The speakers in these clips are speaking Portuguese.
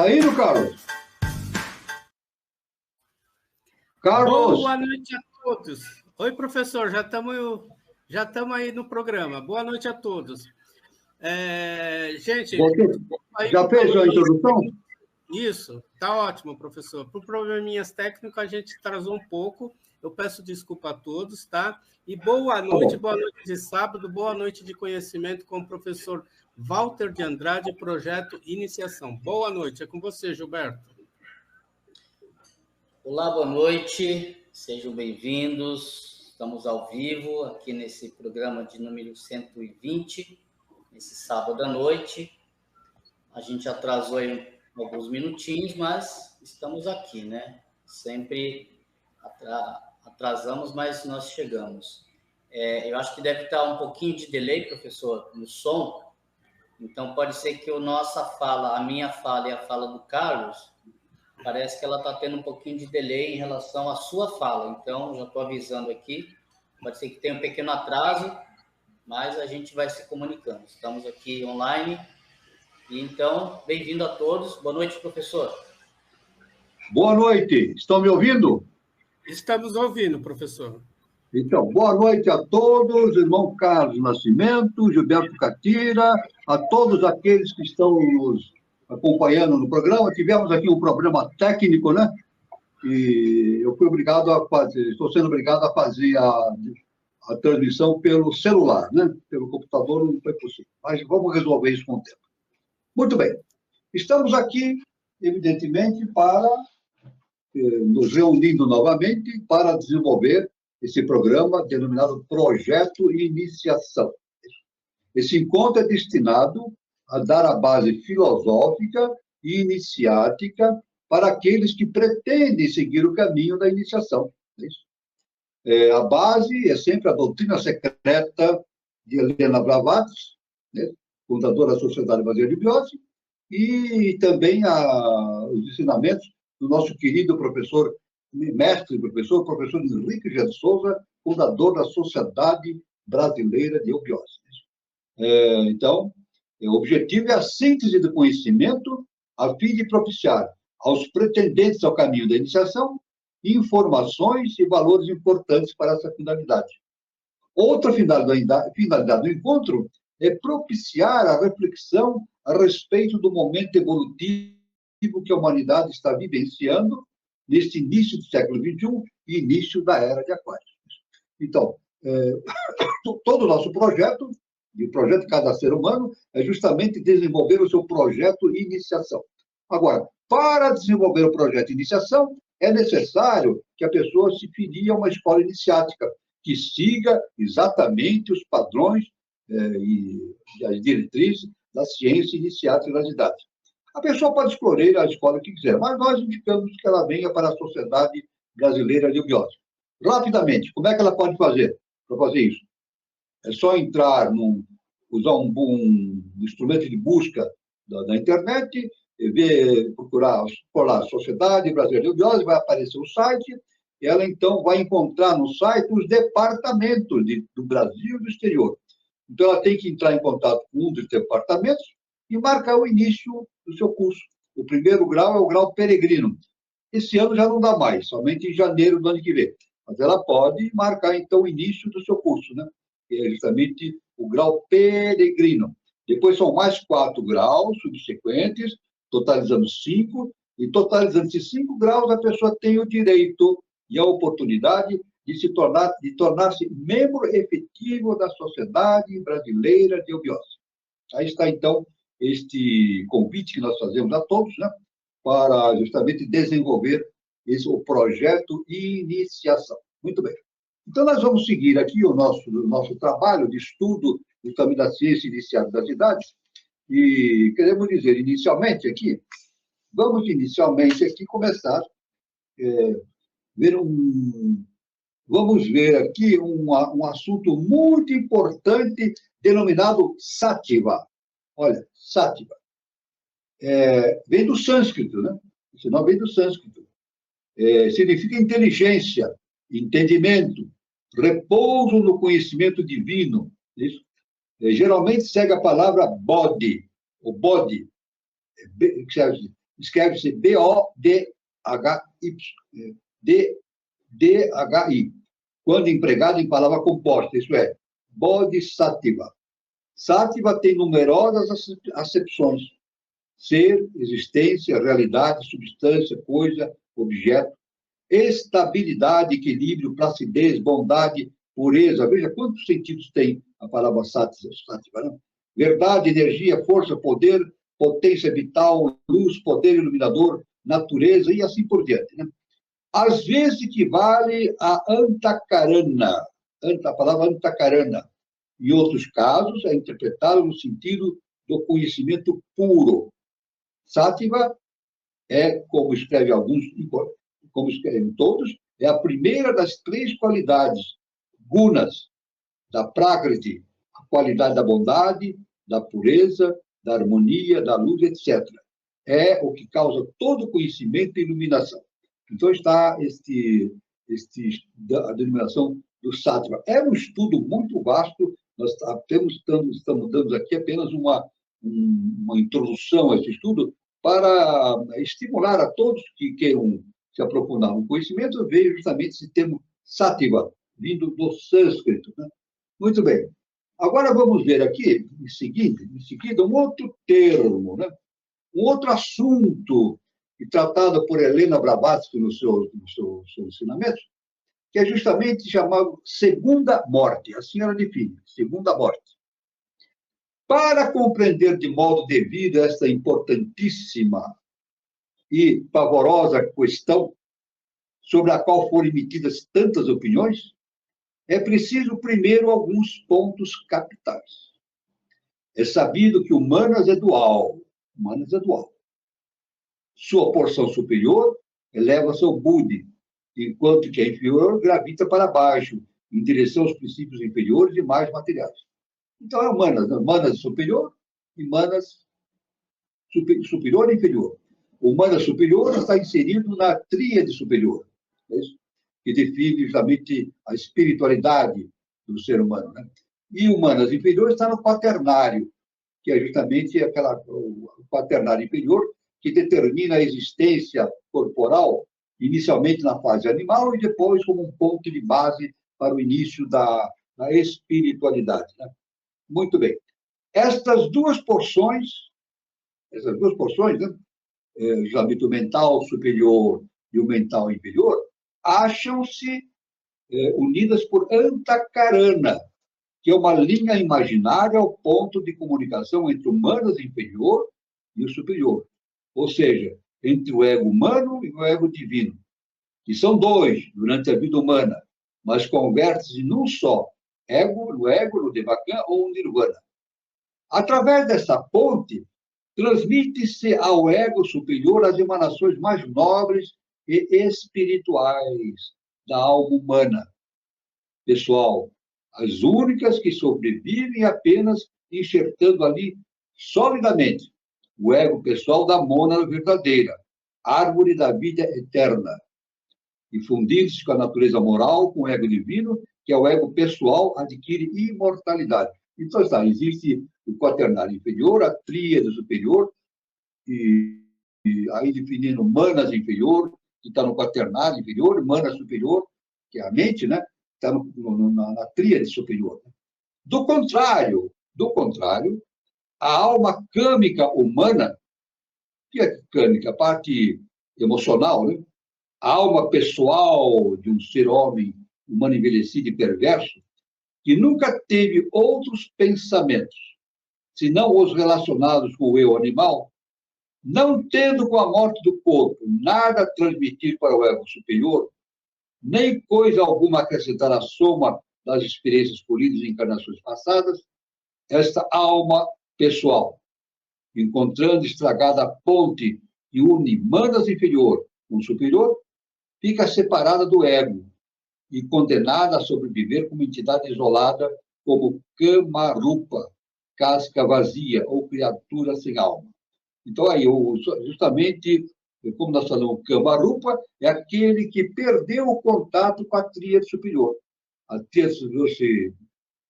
Tá indo, Carlos? Carlos! Boa noite a todos. Oi, professor, já estamos aí no programa. Boa noite a todos. Gente... Já fez a introdução? Isso, tá ótimo, professor. Por probleminhas técnicos, a gente atrasou um pouco. Eu peço desculpa a todos, tá? E boa noite de sábado, boa noite de conhecimento com o professor Walter de Andrade, Projeto Iniciação. Boa noite, é com você, Gilberto. Olá, boa noite, sejam bem-vindos. Estamos ao vivo aqui nesse programa de número 120, nesse sábado à noite. A gente atrasou aí alguns minutinhos, mas estamos aqui, né? Sempre atrasamos, mas nós chegamos. Eu acho que deve estar um pouquinho de delay, professor, no som. Então, pode ser que a minha fala e a fala do Carlos, parece que ela está tendo um pouquinho de delay em relação à sua fala. Então, já estou avisando aqui. Pode ser que tenha um pequeno atraso, mas a gente vai se comunicando. Estamos aqui online. Então, bem-vindo a todos. Boa noite, professor. Boa noite. Estão me ouvindo? Estamos ouvindo, professor. Então, boa noite a todos, irmão Carlos Nascimento, Gilberto Catira, a todos aqueles que estão nos acompanhando no programa. Tivemos aqui um problema técnico, né? E eu fui obrigado a fazer, estou sendo obrigado a fazer a transmissão pelo celular, né? Pelo computador não foi possível. Mas vamos resolver isso com o tempo. Muito bem. Estamos aqui, evidentemente, para nos reunindo novamente para desenvolver esse programa denominado Projeto Iniciação. Esse encontro é destinado a dar a base filosófica e iniciática para aqueles que pretendem seguir o caminho da iniciação. A base é sempre a doutrina secreta de Helena Blavatsky, né, fundadora da Sociedade Brasileira de Biose, e também os ensinamentos do nosso querido professor professor Henrique de Souza, fundador da Sociedade Brasileira de Eubiose. Então, o objetivo é a síntese do conhecimento a fim de propiciar aos pretendentes ao caminho da iniciação informações e valores importantes para essa finalidade. Outra finalidade do encontro é propiciar a reflexão a respeito do momento evolutivo que a humanidade está vivenciando neste início do século XXI e início da Era de Aquário. Então, todo o nosso projeto, e o projeto de cada ser humano, é justamente desenvolver o seu projeto de iniciação. Agora, para desenvolver o projeto de iniciação, é necessário que a pessoa se filie a uma escola iniciática, que siga exatamente os padrões e as diretrizes da ciência iniciática das idades. A pessoa pode escolher a escola que quiser, mas nós indicamos que ela venha para a Sociedade Brasileira de Eubiose. Rapidamente, como é que ela pode fazer para fazer isso? É só entrar, usar um instrumento de busca da internet, procurar por lá, Sociedade Brasileira de Eubiose, vai aparecer o site, e ela então vai encontrar no site os departamentos do Brasil e do exterior. Então, ela tem que entrar em contato com um dos departamentos e marcar o início do seu curso. O primeiro grau é o grau peregrino. Esse ano já não dá mais, somente em janeiro do ano que vem. Mas ela pode marcar, então, o início do seu curso, né? Que é justamente o grau peregrino. Depois são mais 4 graus subsequentes, totalizando 5, e totalizando esses 5 graus, a pessoa tem o direito e a oportunidade de tornar-se membro efetivo da Sociedade Brasileira de Eubiose. Aí está, então, este convite que nós fazemos a todos, né, para justamente desenvolver o projeto Iniciação. Muito bem. Então, nós vamos seguir aqui o nosso trabalho de estudo do caminho da ciência iniciada das idades, e queremos dizer, vamos inicialmente aqui começar vamos ver aqui um assunto muito importante denominado Sattva. Olha, Sattva. Vem do sânscrito, né? Esse nome vem do sânscrito. Significa inteligência, entendimento, repouso no conhecimento divino. Isso. Geralmente segue a palavra bodhi, ou bodhi, escreve-se B-O-D-H-Y, quando empregado em palavra composta, isso é, Bodhisattva. Sattva tem numerosas acepções: ser, existência, realidade, substância, coisa, objeto, estabilidade, equilíbrio, placidez, bondade, pureza. Veja quantos sentidos tem a palavra Sattva, né? Verdade, energia, força, poder, potência vital, luz, poder iluminador, natureza e assim por diante, né? Às vezes equivale a Antakarana, a palavra Antakarana. Em outros casos, é interpretado no sentido do conhecimento puro. Sattva é, como escreve alguns, como escrevem todos, é a primeira das 3 qualidades, gunas, da Prakriti, a qualidade da bondade, da pureza, da harmonia, da luz, etc. É o que causa todo conhecimento e iluminação. Então está a denominação do Sattva. É um estudo muito vasto, nós estamos dando aqui apenas uma introdução a esse estudo para estimular a todos que queiram se aprofundar no conhecimento, veio justamente esse termo Sattva, vindo do sânscrito, né? Muito bem. Agora vamos ver aqui, em seguida, um outro termo, né? Um outro assunto tratado por Helena Blavatsky no seu ensinamento, que é justamente chamado segunda morte. Assim ela define, segunda morte. Para compreender de modo devido esta importantíssima e pavorosa questão, sobre a qual foram emitidas tantas opiniões, é preciso primeiro alguns pontos capitais. É sabido que humanas é dual. Sua porção superior eleva-se ao Buddhi, enquanto que a inferior gravita para baixo, em direção aos princípios inferiores e mais materiais. Então, é humanas, né? Humanas superior e humanas superior e inferior. O humana superior está inserido na tríade superior, é isso? Que define justamente a espiritualidade do ser humano, né? E humanas inferior está no quaternário, que é justamente o quaternário inferior, que determina a existência corporal, inicialmente na fase animal e depois como um ponto de base para o início da espiritualidade, né? Muito bem. Estas duas porções, né, justamente o mental superior e o mental inferior, acham-se unidas por Antakarana, que é uma linha imaginária ao ponto de comunicação entre o humanas inferior e o superior. Ou seja, entre o ego humano e o ego divino, que são dois durante a vida humana, mas convertem-se num só, no Devachan ou no Nirvana. Através dessa ponte, transmite-se ao ego superior as emanações mais nobres e espirituais da alma humana. Pessoal, as únicas que sobrevivem apenas enxertando ali solidamente o ego pessoal da mônada verdadeira, árvore da vida eterna, e fundindo-se com a natureza moral, com o ego divino, que é o ego pessoal, adquire imortalidade. Então, existe o quaternário inferior, a tríade superior, e aí definindo manas inferior, que está no quaternário inferior, mana superior, que é a mente, né? Está na tríade superior. Do contrário, a alma câmica humana, que é câmica, a parte emocional, né? A alma pessoal de um ser homem humano envelhecido e perverso, que nunca teve outros pensamentos, senão os relacionados com o eu animal, não tendo com a morte do corpo nada a transmitir para o ego superior, nem coisa alguma acrescentar à soma das experiências colhidas em encarnações passadas, esta alma pessoal, encontrando estragada a ponte que une manas inferior com superior, fica separada do ego e condenada a sobreviver como entidade isolada, como Kamarupa, casca vazia ou criatura sem alma. Então, aí, justamente, como nós falamos, Kamarupa é aquele que perdeu o contato com a tríade superior. A tríade superior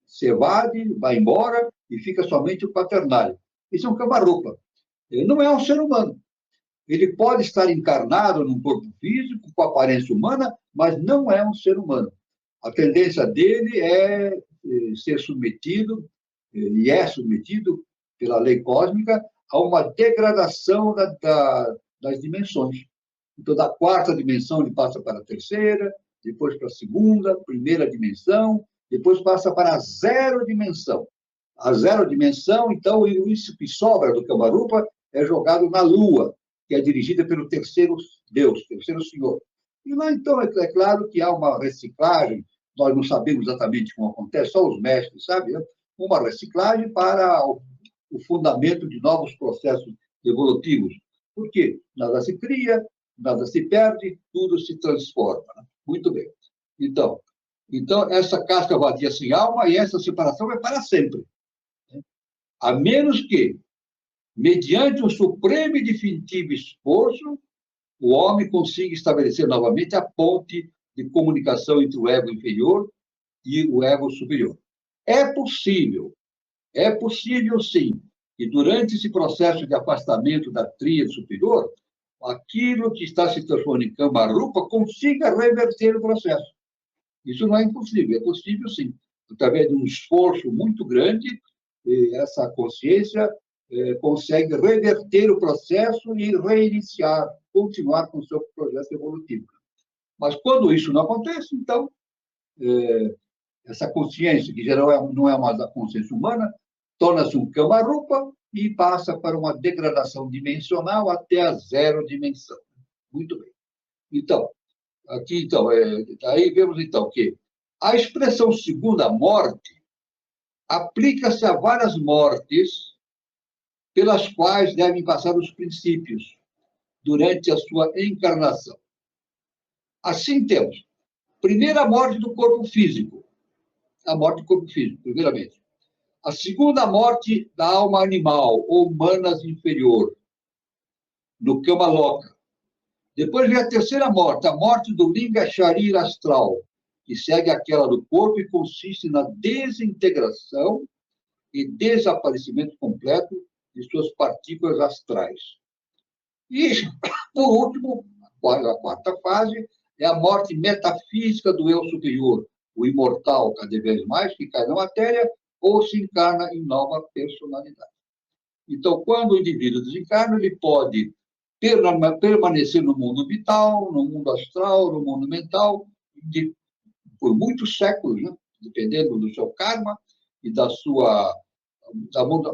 se evade, vai embora e fica somente o quaternário. Isso é um Kamarupa. Ele não é um ser humano. Ele pode estar encarnado num corpo físico, com aparência humana, mas não é um ser humano. A tendência dele é ser submetido, e é submetido pela lei cósmica, a uma degradação das dimensões. Então, da quarta dimensão, ele passa para a terceira, depois para a segunda, primeira dimensão, depois passa para a zero dimensão. A zero dimensão, então, isso que sobra do Kamarupa é jogado na Lua, que é dirigida pelo terceiro Deus, terceiro Senhor. E lá, então, é claro que há uma reciclagem, nós não sabemos exatamente como acontece, só os mestres sabem, né? Uma reciclagem para o fundamento de novos processos evolutivos. Por quê? Nada se cria, nada se perde, tudo se transforma. Né? Muito bem. Então, essa casca vazia sem alma e essa separação é para sempre. Né? A menos que, mediante um supremo e definitivo esforço, o homem consiga estabelecer novamente a ponte de comunicação entre o ego inferior e o ego superior. É possível sim, que durante esse processo de afastamento da tríade superior, aquilo que está se transformando em Kamarupa consiga reverter o processo. Isso não é impossível, é possível sim. Através de um esforço muito grande, essa consciência consegue reverter o processo e reiniciar, continuar com o seu processo evolutivo. Mas quando isso não acontece, então, essa consciência, que já não é mais a consciência humana, torna-se um Kamarupa e passa para uma degradação dimensional até a zero dimensão. Muito bem. Então, aí vemos então que a expressão segunda morte aplica-se a várias mortes pelas quais devem passar os princípios durante a sua encarnação. Assim temos, primeira morte do corpo físico, a morte do corpo físico, primeiramente. A segunda morte da alma animal, ou manas inferior, no Kamaloka. Depois vem a terceira morte, a morte do Linga Sharira astral, que segue aquela do corpo e consiste na desintegração e desaparecimento completo de suas partículas astrais. E, por último, a quarta fase é a morte metafísica do eu superior, o imortal, cada vez mais, que cai na matéria ou se encarna em nova personalidade. Então, quando o indivíduo desencarna, ele pode permanecer no mundo vital, no mundo astral, no mundo mental, por muitos séculos, né? Dependendo do seu karma e da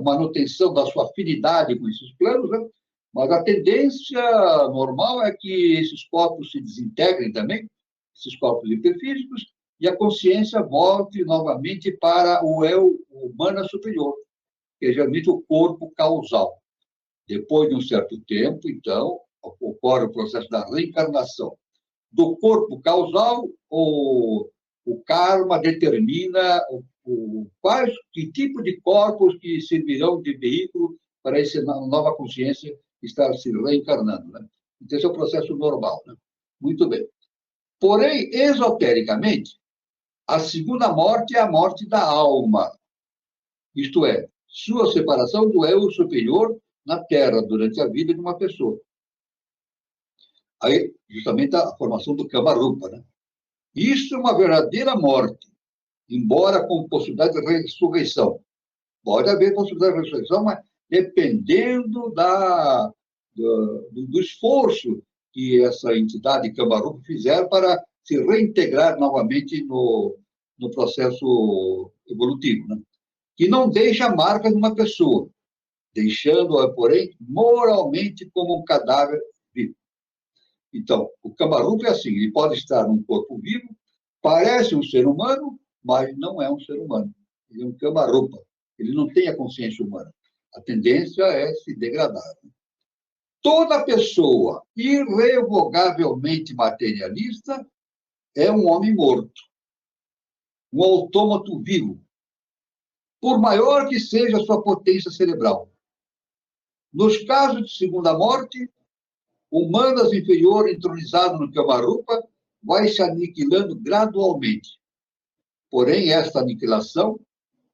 manutenção da sua afinidade com esses planos, né? Mas a tendência normal é que esses corpos se desintegrem também, esses corpos hiperfísicos, e a consciência volte novamente para o eu humano superior, que é geralmente o corpo causal. Depois de um certo tempo, então, ocorre o processo da reencarnação. Do corpo causal, o karma determina que tipo de corpos que servirão de veículo para essa nova consciência estar se reencarnando. Né? Então, esse é o processo normal. Né? Muito bem. Porém, esotericamente, a segunda morte é a morte da alma, isto é, sua separação do eu superior na Terra durante a vida de uma pessoa. Aí, justamente, a formação do Kamarupa. Né? Isso é uma verdadeira morte, embora com possibilidade de ressurreição. Pode haver possibilidade de ressurreição, mas dependendo do esforço que essa entidade Kamarupa fizer para se reintegrar novamente no processo evolutivo, né? Que não deixa marca de uma pessoa, deixando-a, porém, moralmente como um cadáver vivo. Então, o Kamarupa é assim, ele pode estar num corpo vivo, parece um ser humano, mas não é um ser humano. Ele é um Kamarupa, ele não tem a consciência humana. A tendência é se degradar. Toda pessoa irrevogavelmente materialista é um homem morto, um autômato vivo, por maior que seja a sua potência cerebral. Nos casos de segunda morte, o manas inferior entronizado no Kamarupa vai se aniquilando gradualmente. Porém, esta aniquilação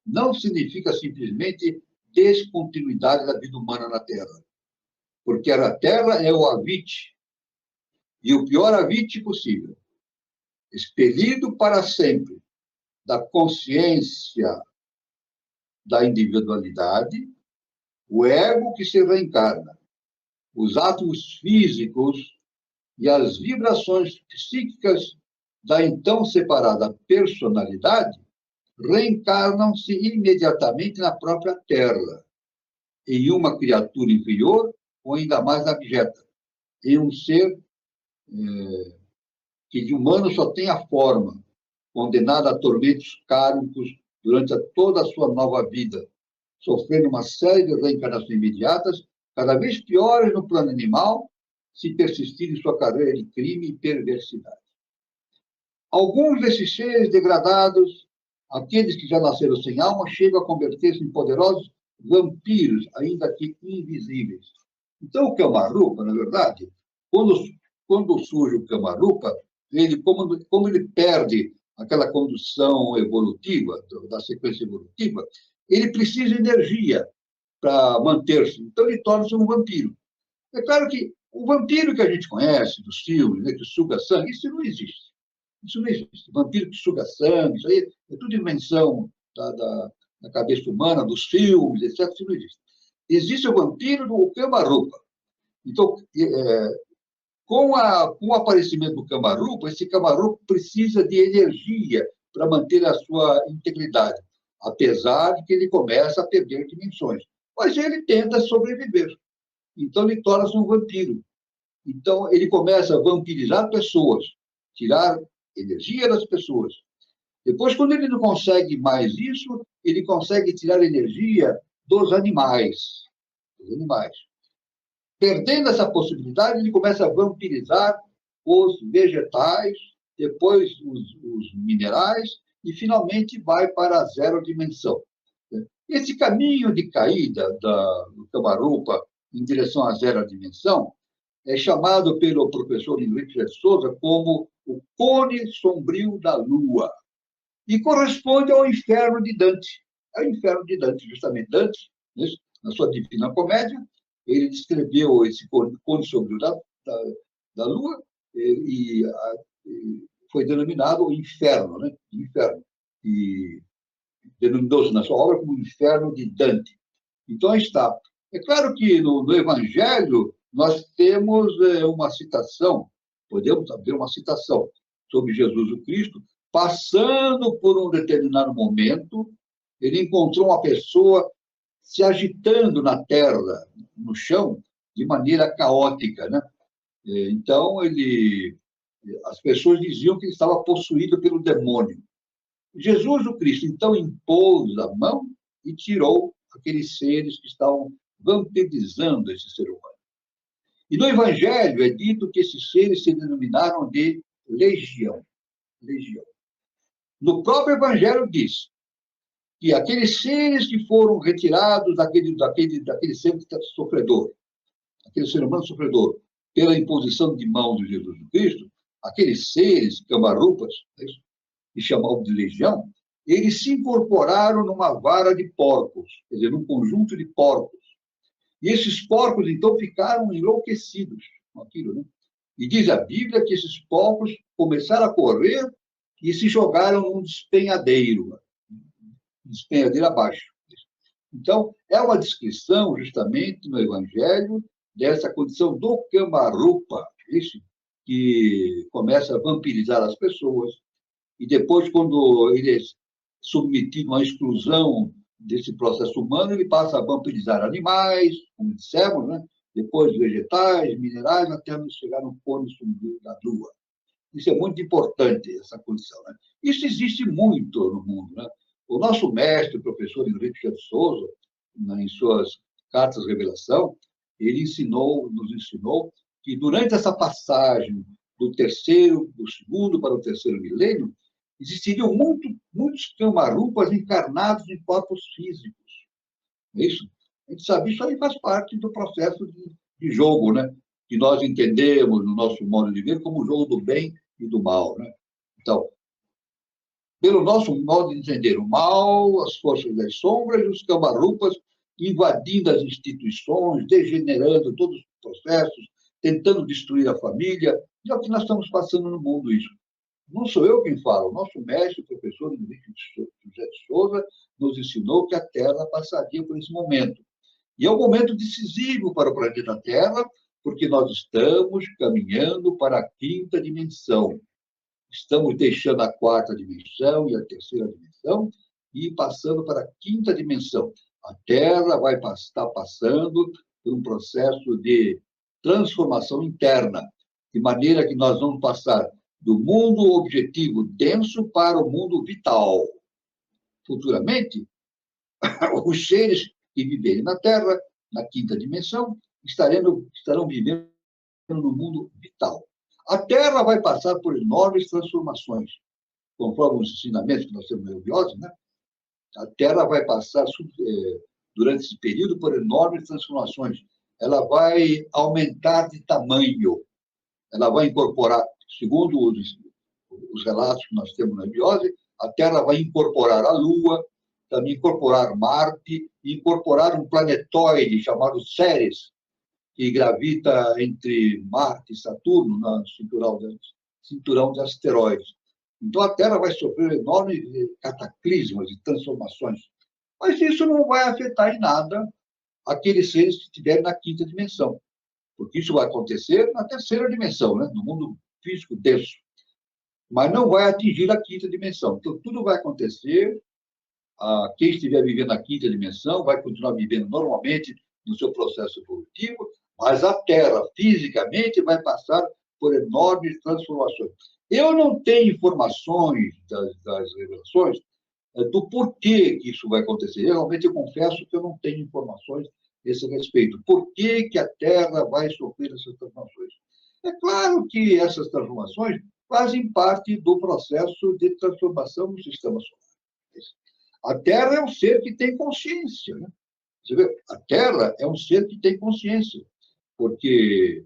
não significa simplesmente descontinuidade da vida humana na Terra. porque a Terra é o Avite, e o pior Avite possível, expelido para sempre da consciência da individualidade, o ego que se reencarna, os átomos físicos e as vibrações psíquicas da então separada personalidade reencarnam-se imediatamente na própria Terra, em uma criatura inferior ou ainda mais abjeta, em um ser que de humano só tem a forma, condenado a tormentos kármicos durante toda a sua nova vida, sofrendo uma série de reencarnações imediatas, cada vez piores no plano animal, se persistir em sua carreira de crime e perversidade. Alguns desses seres degradados, aqueles que já nasceram sem alma, chegam a converter-se em poderosos vampiros, ainda que invisíveis. Então, o Kamarupa, na verdade, quando surge o Kamarupa, ele, como ele perde aquela condução evolutiva, da sequência evolutiva, ele precisa de energia para manter-se. Então, ele torna-se um vampiro. É claro que o vampiro que a gente conhece dos filmes, né, que suga sangue, isso não existe. Isso não existe. Vampiro que suga sangue, isso aí é tudo invenção da cabeça humana, dos filmes, etc. Isso não existe. Existe o vampiro do Kamarupa. Então, com o aparecimento do Kamarupa, esse Kamarupa precisa de energia para manter a sua integridade, apesar de que ele começa a perder dimensões. Mas ele tenta sobreviver. Então, ele torna-se um vampiro. Então, ele começa a vampirizar pessoas, tirar energia das pessoas. Depois, quando ele não consegue mais isso, ele consegue tirar energia dos animais. Perdendo essa possibilidade, ele começa a vampirizar os vegetais, depois os minerais, e finalmente vai para a zero dimensão. Esse caminho de caída do Kamarupa em direção à zero dimensão é chamado pelo professor Henrique de Souza como o cone sombrio da Lua, e corresponde ao inferno de Dante. É o inferno de Dante, justamente. Dante, na sua Divina Comédia, ele descreveu esse cone sombrio da Lua e foi denominado o inferno, né? Inferno. E denominou-se na sua obra como o inferno de Dante. Então, aí está. É claro que no Evangelho nós temos uma citação, podemos ter uma citação sobre Jesus o Cristo, passando por um determinado momento, ele encontrou uma pessoa se agitando na terra, no chão, de maneira caótica, né? Então, as pessoas diziam que ele estava possuído pelo demônio. Jesus o Cristo, então, impôs a mão e tirou aqueles seres que estavam vampirizando esse ser humano. E no Evangelho é dito que esses seres se denominaram de legião. Legião. No próprio Evangelho diz que aqueles seres que foram retirados daquele ser sofredor, aquele ser humano sofredor, pela imposição de mãos de Jesus Cristo, aqueles seres, Kamarupas, que chamavam de legião, eles se incorporaram numa vara de porcos, quer dizer, num conjunto de porcos. E esses porcos, então, ficaram enlouquecidos com aquilo, né? E diz a Bíblia que esses porcos começaram a correr e se jogaram num despenhadeiro abaixo. Então, é uma descrição, justamente, no Evangelho, dessa condição do Kamarupa, que começa a vampirizar as pessoas, e depois, quando ele é submetido a uma exclusão desse processo humano, ele passa a vampirizar animais, como dissemos, né? Depois vegetais, minerais, até chegar no cone sombrio da Lua. Isso é muito importante, essa condição, né? Isso existe muito no mundo, né? O nosso mestre, o professor Henrique de Souza, em suas cartas de revelação, ele nos ensinou que durante essa passagem do segundo para o terceiro milênio, existiriam muitos Kamarupas encarnados em corpos físicos. É isso? A gente sabe, isso aí faz parte do processo de jogo, né? Que nós entendemos, no nosso modo de ver, como o jogo do bem e do mal, né? Então, pelo nosso modo de entender o mal, as forças das sombras e os Kamarupas invadindo as instituições, degenerando todos os processos, tentando destruir a família. E é o que nós estamos passando no mundo, isso. Não sou eu quem falo, o nosso mestre, o professor Henrique José de Souza, nos ensinou que a Terra passaria por esse momento. E é um momento decisivo para o planeta Terra, porque nós estamos caminhando para a quinta dimensão. Estamos deixando a quarta dimensão e a terceira dimensão e passando para a quinta dimensão. A Terra vai estar passando por um processo de transformação interna, de maneira que nós vamos passar do mundo objetivo denso para o mundo vital. Futuramente, os seres que viverem na Terra, na quinta dimensão, estarão vivendo no mundo vital. A Terra vai passar por enormes transformações, conforme os ensinamentos que nós temos na eubiose, né? A Terra vai passar, durante esse período, por enormes transformações. Ela vai aumentar de tamanho, ela vai incorporar, segundo os relatos que nós temos na eubiose, a Terra vai incorporar a Lua, também incorporar Marte, e incorporar um planetóide chamado Ceres, que gravita entre Marte e Saturno, no cinturão de asteroides. Então, a Terra vai sofrer enormes cataclismas e transformações. Mas isso não vai afetar em nada aqueles seres que estiverem na quinta dimensão, porque isso vai acontecer na terceira dimensão, né? No mundo físico denso. Mas não vai atingir a quinta dimensão. Então, tudo vai acontecer. Quem estiver vivendo na quinta dimensão vai continuar vivendo normalmente no seu processo evolutivo, mas a Terra, fisicamente, vai passar por enormes transformações. Eu não tenho informações das revelações do porquê que isso vai acontecer. Realmente, eu confesso que eu não tenho informações a esse respeito. Por que a Terra vai sofrer essas transformações? É claro que essas transformações fazem parte do processo de transformação do sistema solar. A Terra é um ser que tem consciência, né? Você vê? A Terra é um ser que tem consciência, porque,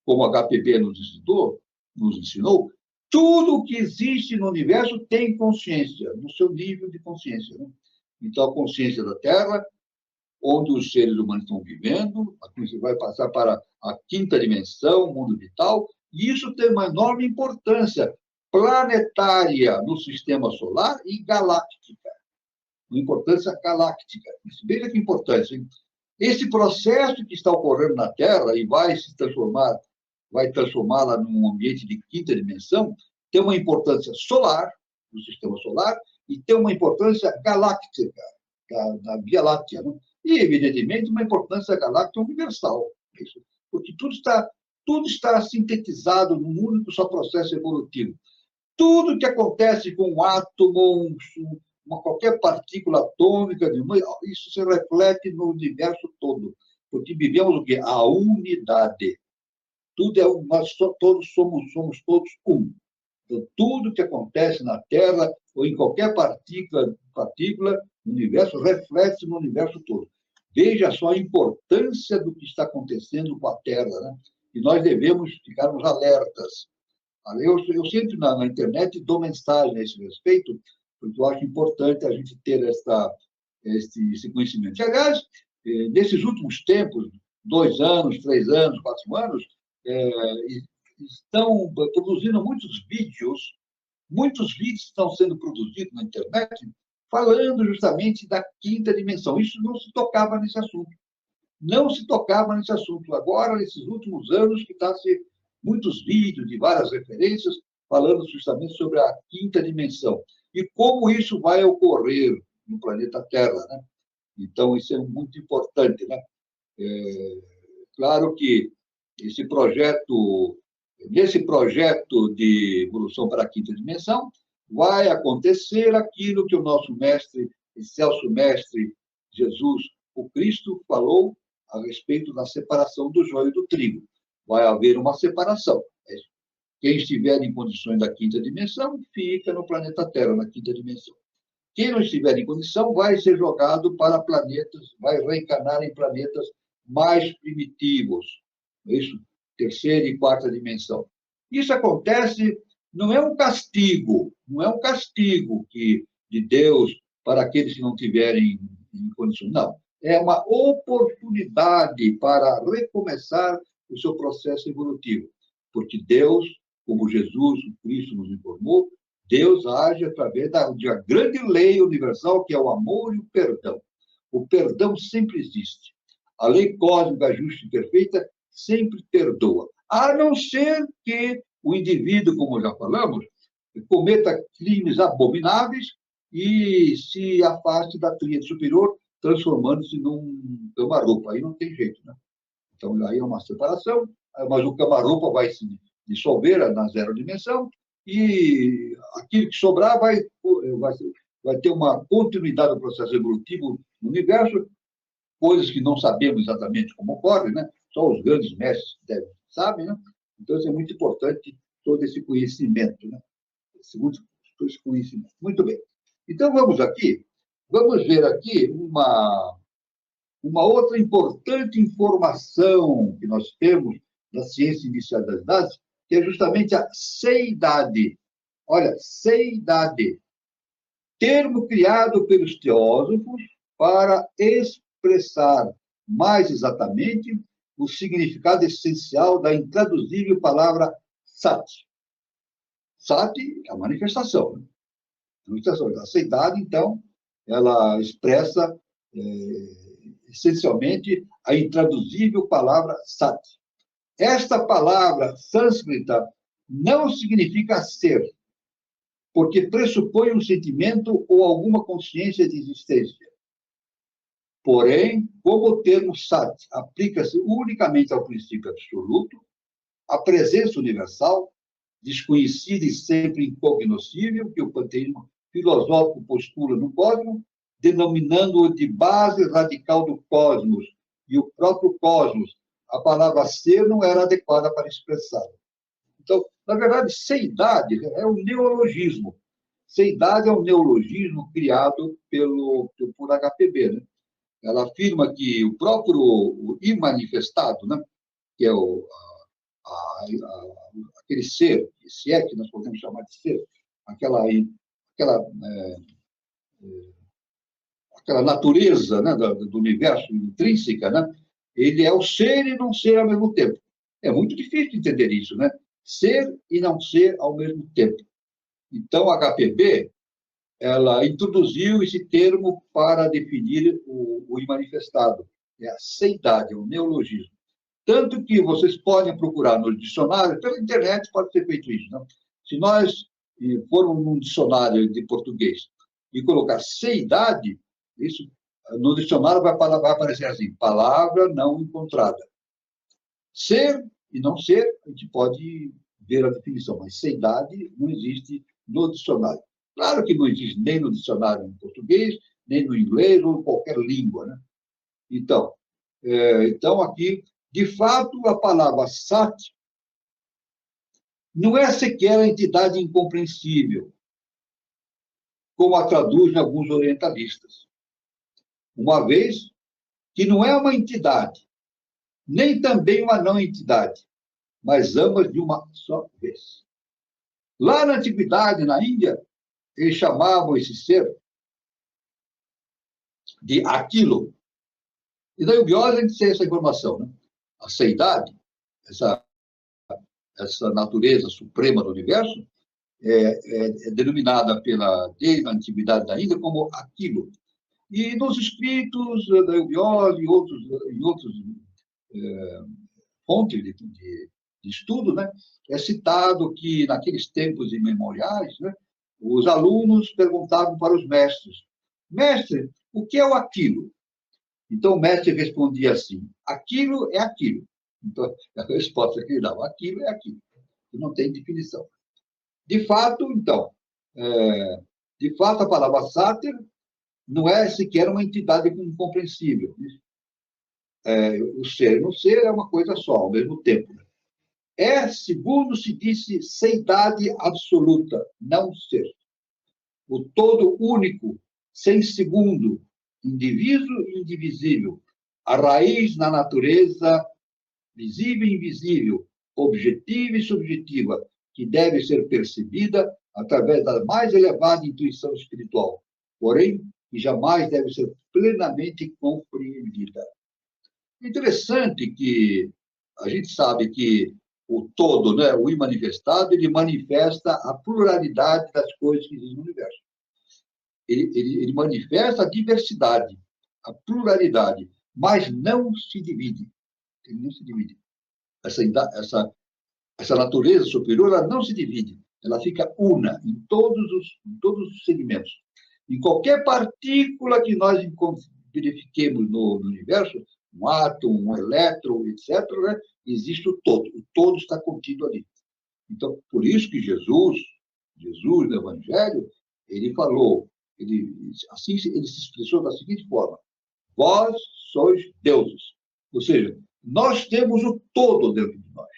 como a HPB nos ensinou, tudo que existe no universo tem consciência, no seu nível de consciência, né? Então, a consciência da Terra, onde os seres humanos estão vivendo, aqui você vai passar para a quinta dimensão, o mundo vital, e isso tem uma enorme importância planetária no sistema solar e galáctica. Uma importância galáctica. Veja que importância, hein? Esse processo que está ocorrendo na Terra e vai transformá-la num ambiente de quinta dimensão, tem uma importância solar, no sistema solar, e tem uma importância galáctica, da Via Láctea, né? E, evidentemente, uma importância galáctica universal. Porque tudo está sintetizado num único só processo evolutivo. Tudo que acontece com um átomo, qualquer partícula atômica, isso se reflete no universo todo. Porque vivemos o quê? A unidade. Tudo é todos somos todos um. Então, tudo que acontece na Terra ou em qualquer partícula no universo reflete no universo todo. Veja só a importância do que está acontecendo com a Terra, né? E nós devemos ficarmos alertas. Eu sempre na internet dou mensagem a esse respeito, porque eu acho importante a gente ter esse conhecimento. E, aliás, nesses últimos tempos, 2 anos, 3 anos, 4 anos, estão produzindo muitos vídeos estão sendo produzidos na internet falando justamente da quinta dimensão. Isso não se tocava nesse assunto. Não se tocava nesse assunto. Agora, nesses últimos anos, que está-se muitos vídeos de várias referências falando justamente sobre a quinta dimensão e como isso vai ocorrer no planeta Terra, né? Então, isso é muito importante, né? Claro que nesse projeto de evolução para a quinta dimensão, vai acontecer aquilo que o nosso mestre, excelso mestre Jesus, o Cristo, falou a respeito da separação do joio do trigo. Vai haver uma separação. Quem estiver em condições da quinta dimensão, fica no planeta Terra, na quinta dimensão. Quem não estiver em condição, vai ser jogado para planetas, vai reencarnar em planetas mais primitivos. Isso, terceira e quarta dimensão. Isso acontece, não é um castigo de Deus para aqueles que não tiverem em condições. Não. é uma oportunidade para recomeçar o seu processo evolutivo, porque Deus, como Jesus, o Cristo nos informou, Deus age através da grande lei universal, que é o amor e o perdão. O perdão sempre existe. A lei cósmica, justa e perfeita, sempre perdoa, a não ser que o indivíduo, como já falamos, cometa crimes abomináveis e se afaste da tríade superior, transformando-se num cama-roupa. Aí não tem jeito, né? Então, aí é uma separação, mas o cama-roupa vai se dissolver na zero dimensão e aquilo que sobrar vai ter uma continuidade do processo evolutivo no universo, coisas que não sabemos exatamente como ocorrem, né? Só os grandes mestres sabem, né? Então, isso é muito importante, todo esse conhecimento, né? Todo esse conhecimento. Muito bem. Então, vamos ver aqui uma outra importante informação que nós temos da ciência inicial das idades, que é justamente a seidade. Olha, seidade, termo criado pelos teósofos para expressar mais exatamente o significado essencial da intraduzível palavra sat. Sat é a manifestação. Né? A manifestação da seidade, então, ela expressa essencialmente a intraduzível palavra sat. Esta palavra sânscrita não significa ser, porque pressupõe um sentimento ou alguma consciência de existência. Porém, como o termo sat aplica-se unicamente ao princípio absoluto, à presença universal, desconhecida e sempre incognoscível, que o panteísmo filosófico postula no cosmos, denominando-o de base radical do cosmos, e o próprio cosmos, a palavra ser não era adequada para expressá-lo. Então, na verdade, seidade é um neologismo. Seidade é um neologismo criado por HPB. Né? Ela afirma que o próprio imanifestado, né, que é aquele ser, se é que nós podemos chamar de ser, aquela natureza, né, do universo intrínseca, né, ele é o ser e não ser ao mesmo tempo. É muito difícil entender isso, né? Ser e não ser ao mesmo tempo. Então, a HPB, ela introduziu esse termo para definir o imanifestado. É a seidade, é o neologismo. Tanto que vocês podem procurar no dicionário, pela internet pode ser feito isso. Né? Se nós formos num dicionário de português e colocar seidade, isso no dicionário vai aparecer assim, palavra não encontrada. Ser e não ser, a gente pode ver a definição, mas seidade não existe no dicionário. Claro que não existe nem no dicionário em português, nem no inglês ou em qualquer língua. Né? Então, aqui, de fato, a palavra sat não é sequer a entidade incompreensível, como a traduzem alguns orientalistas. Uma vez que não é uma entidade, nem também uma não entidade, mas ambas de uma só vez. Lá na antiguidade, na Índia, eles chamavam esse ser de aquilo. E daí o Biose a gente tem essa informação, né? A seidade, essa natureza suprema do universo, é denominada desde a antiguidade da Índia como aquilo. E nos escritos da Eubiose e outros fontes de estudo, né, é citado que, naqueles tempos imemoriais, né, os alunos perguntavam para os mestres: mestre, o que é o aquilo? Então, o mestre respondia assim: aquilo é aquilo. Então, a resposta que ele dava: aquilo é aquilo. E não tem definição. De fato, então, a palavra sáter não é sequer uma entidade incompreensível. O ser e não ser é uma coisa só, ao mesmo tempo. É, segundo se disse, seidade absoluta, não ser. O todo único, sem segundo, indiviso e indivisível, a raiz na natureza, visível e invisível, objetiva e subjetiva, que deve ser percebida através da mais elevada intuição espiritual, porém e jamais deve ser plenamente compreendida. Interessante que a gente sabe que o todo, né, o imanifestado, ele manifesta a pluralidade das coisas que existem no universo. Ele manifesta a diversidade, a pluralidade, mas não se divide. Ele não se divide. Essa natureza superior, ela não se divide. Ela fica una em todos os segmentos. Em qualquer partícula que nós verifiquemos no universo, um átomo, um elétron, etc., né, existe o todo. O todo está contido ali. Então, por isso que Jesus no Evangelho, ele falou, ele se expressou da seguinte forma: vós sois deuses. Ou seja, nós temos o todo dentro de nós.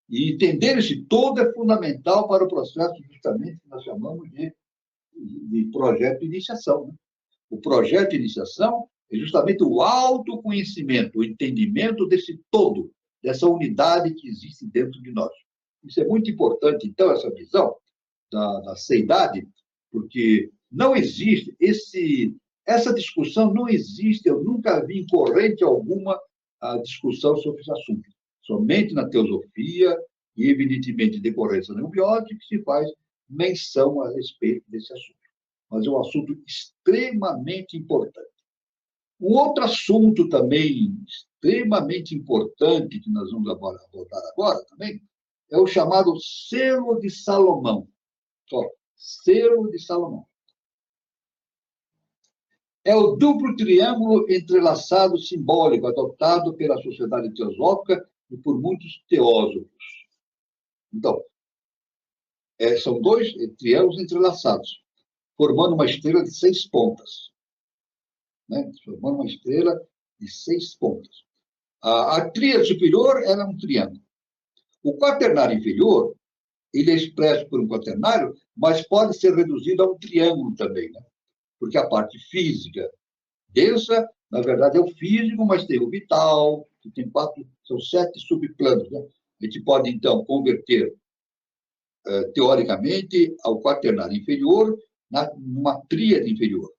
E entender esse todo é fundamental para o processo, justamente, que nós chamamos de projeto de iniciação. Né? O projeto de iniciação é justamente o autoconhecimento, o entendimento desse todo, dessa unidade que existe dentro de nós. Isso é muito importante, então, essa visão da seidade, porque não existe essa discussão, não existe, eu nunca vi em corrente alguma a discussão sobre esse assunto. Somente na teosofia e, evidentemente, decorrência neubiótica que se faz menção a respeito desse assunto. Mas é um assunto extremamente importante. Um outro assunto também extremamente importante que nós vamos abordar agora também é o chamado selo de Salomão. Selo de Salomão. É o duplo triângulo entrelaçado simbólico adotado pela sociedade teosófica e por muitos teósofos. Então, são dois triângulos entrelaçados, formando uma estrela de 6 pontas. Né? Formando uma estrela de 6 pontas. A tríade superior era um triângulo. O quaternário inferior, ele é expresso por um quaternário, mas pode ser reduzido a um triângulo também, né? Porque a parte física densa, na verdade, é o físico, mas tem o vital, que tem 4, são 7 subplanos. Né? A gente pode, então, converter, teoricamente, ao quaternário inferior numa tríade inferior.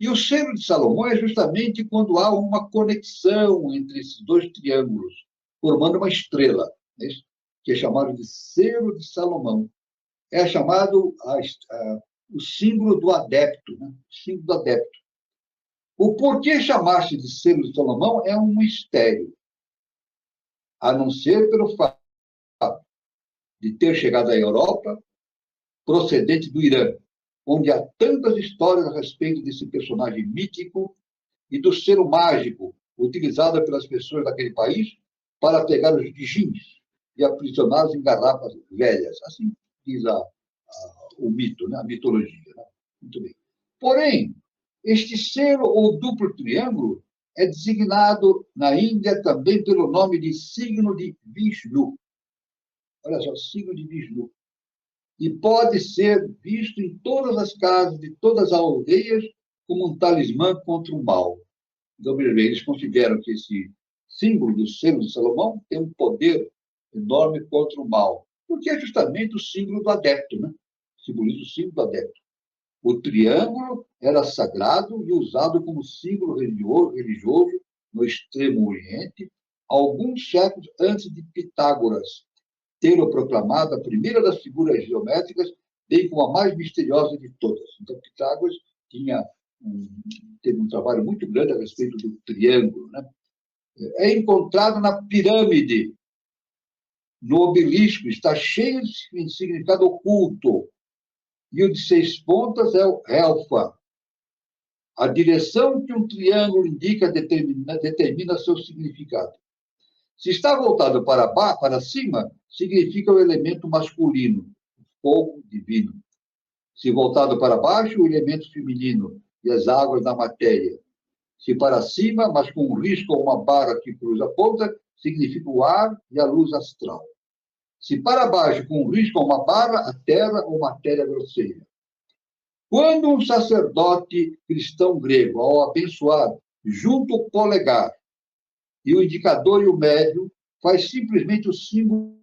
E o selo de Salomão é justamente quando há uma conexão entre esses dois triângulos, formando uma estrela, né? Que é chamado de selo de Salomão. É chamado o símbolo do adepto, né? O símbolo do adepto. O porquê chamar-se de selo de Salomão é um mistério, a não ser pelo fato de ter chegado à Europa, procedente do Irã, onde há tantas histórias a respeito desse personagem mítico e do selo mágico utilizado pelas pessoas daquele país para pegar os djinns e aprisioná-los em garrafas velhas. Assim diz o mito, né? A mitologia. Né? Muito bem. Porém, este selo ou duplo triângulo é designado na Índia também pelo nome de signo de Vishnu. Olha só, signo de Vishnu. E pode ser visto em todas as casas de todas as aldeias como um talismã contra o mal. Então, eles consideram que esse símbolo do selo de Salomão tem um poder enorme contra o mal, porque é justamente o símbolo do adepto, né? Simboliza o símbolo do adepto. O triângulo era sagrado e usado como símbolo religioso no Extremo Oriente, alguns séculos antes de Pitágoras tê-lo proclamado a primeira das figuras geométricas, bem como a mais misteriosa de todas. Então, Pitágoras teve um trabalho muito grande a respeito do triângulo. Né? É encontrado na pirâmide, no obelisco, está cheio de significado oculto. E o de 6 pontas é o Helfa. A direção que um triângulo indica determina seu significado. Se está voltado para cima, significa o elemento masculino, o fogo divino. Se voltado para baixo, o elemento feminino e as águas da matéria. Se para cima, mas com um risco ou uma barra que cruza a ponta, significa o ar e a luz astral. Se para baixo, com um risco ou uma barra, a terra ou matéria grosseira. Quando um sacerdote cristão grego, ao abençoar, junto o polegar e o indicador e o médio, faz simplesmente o símbolo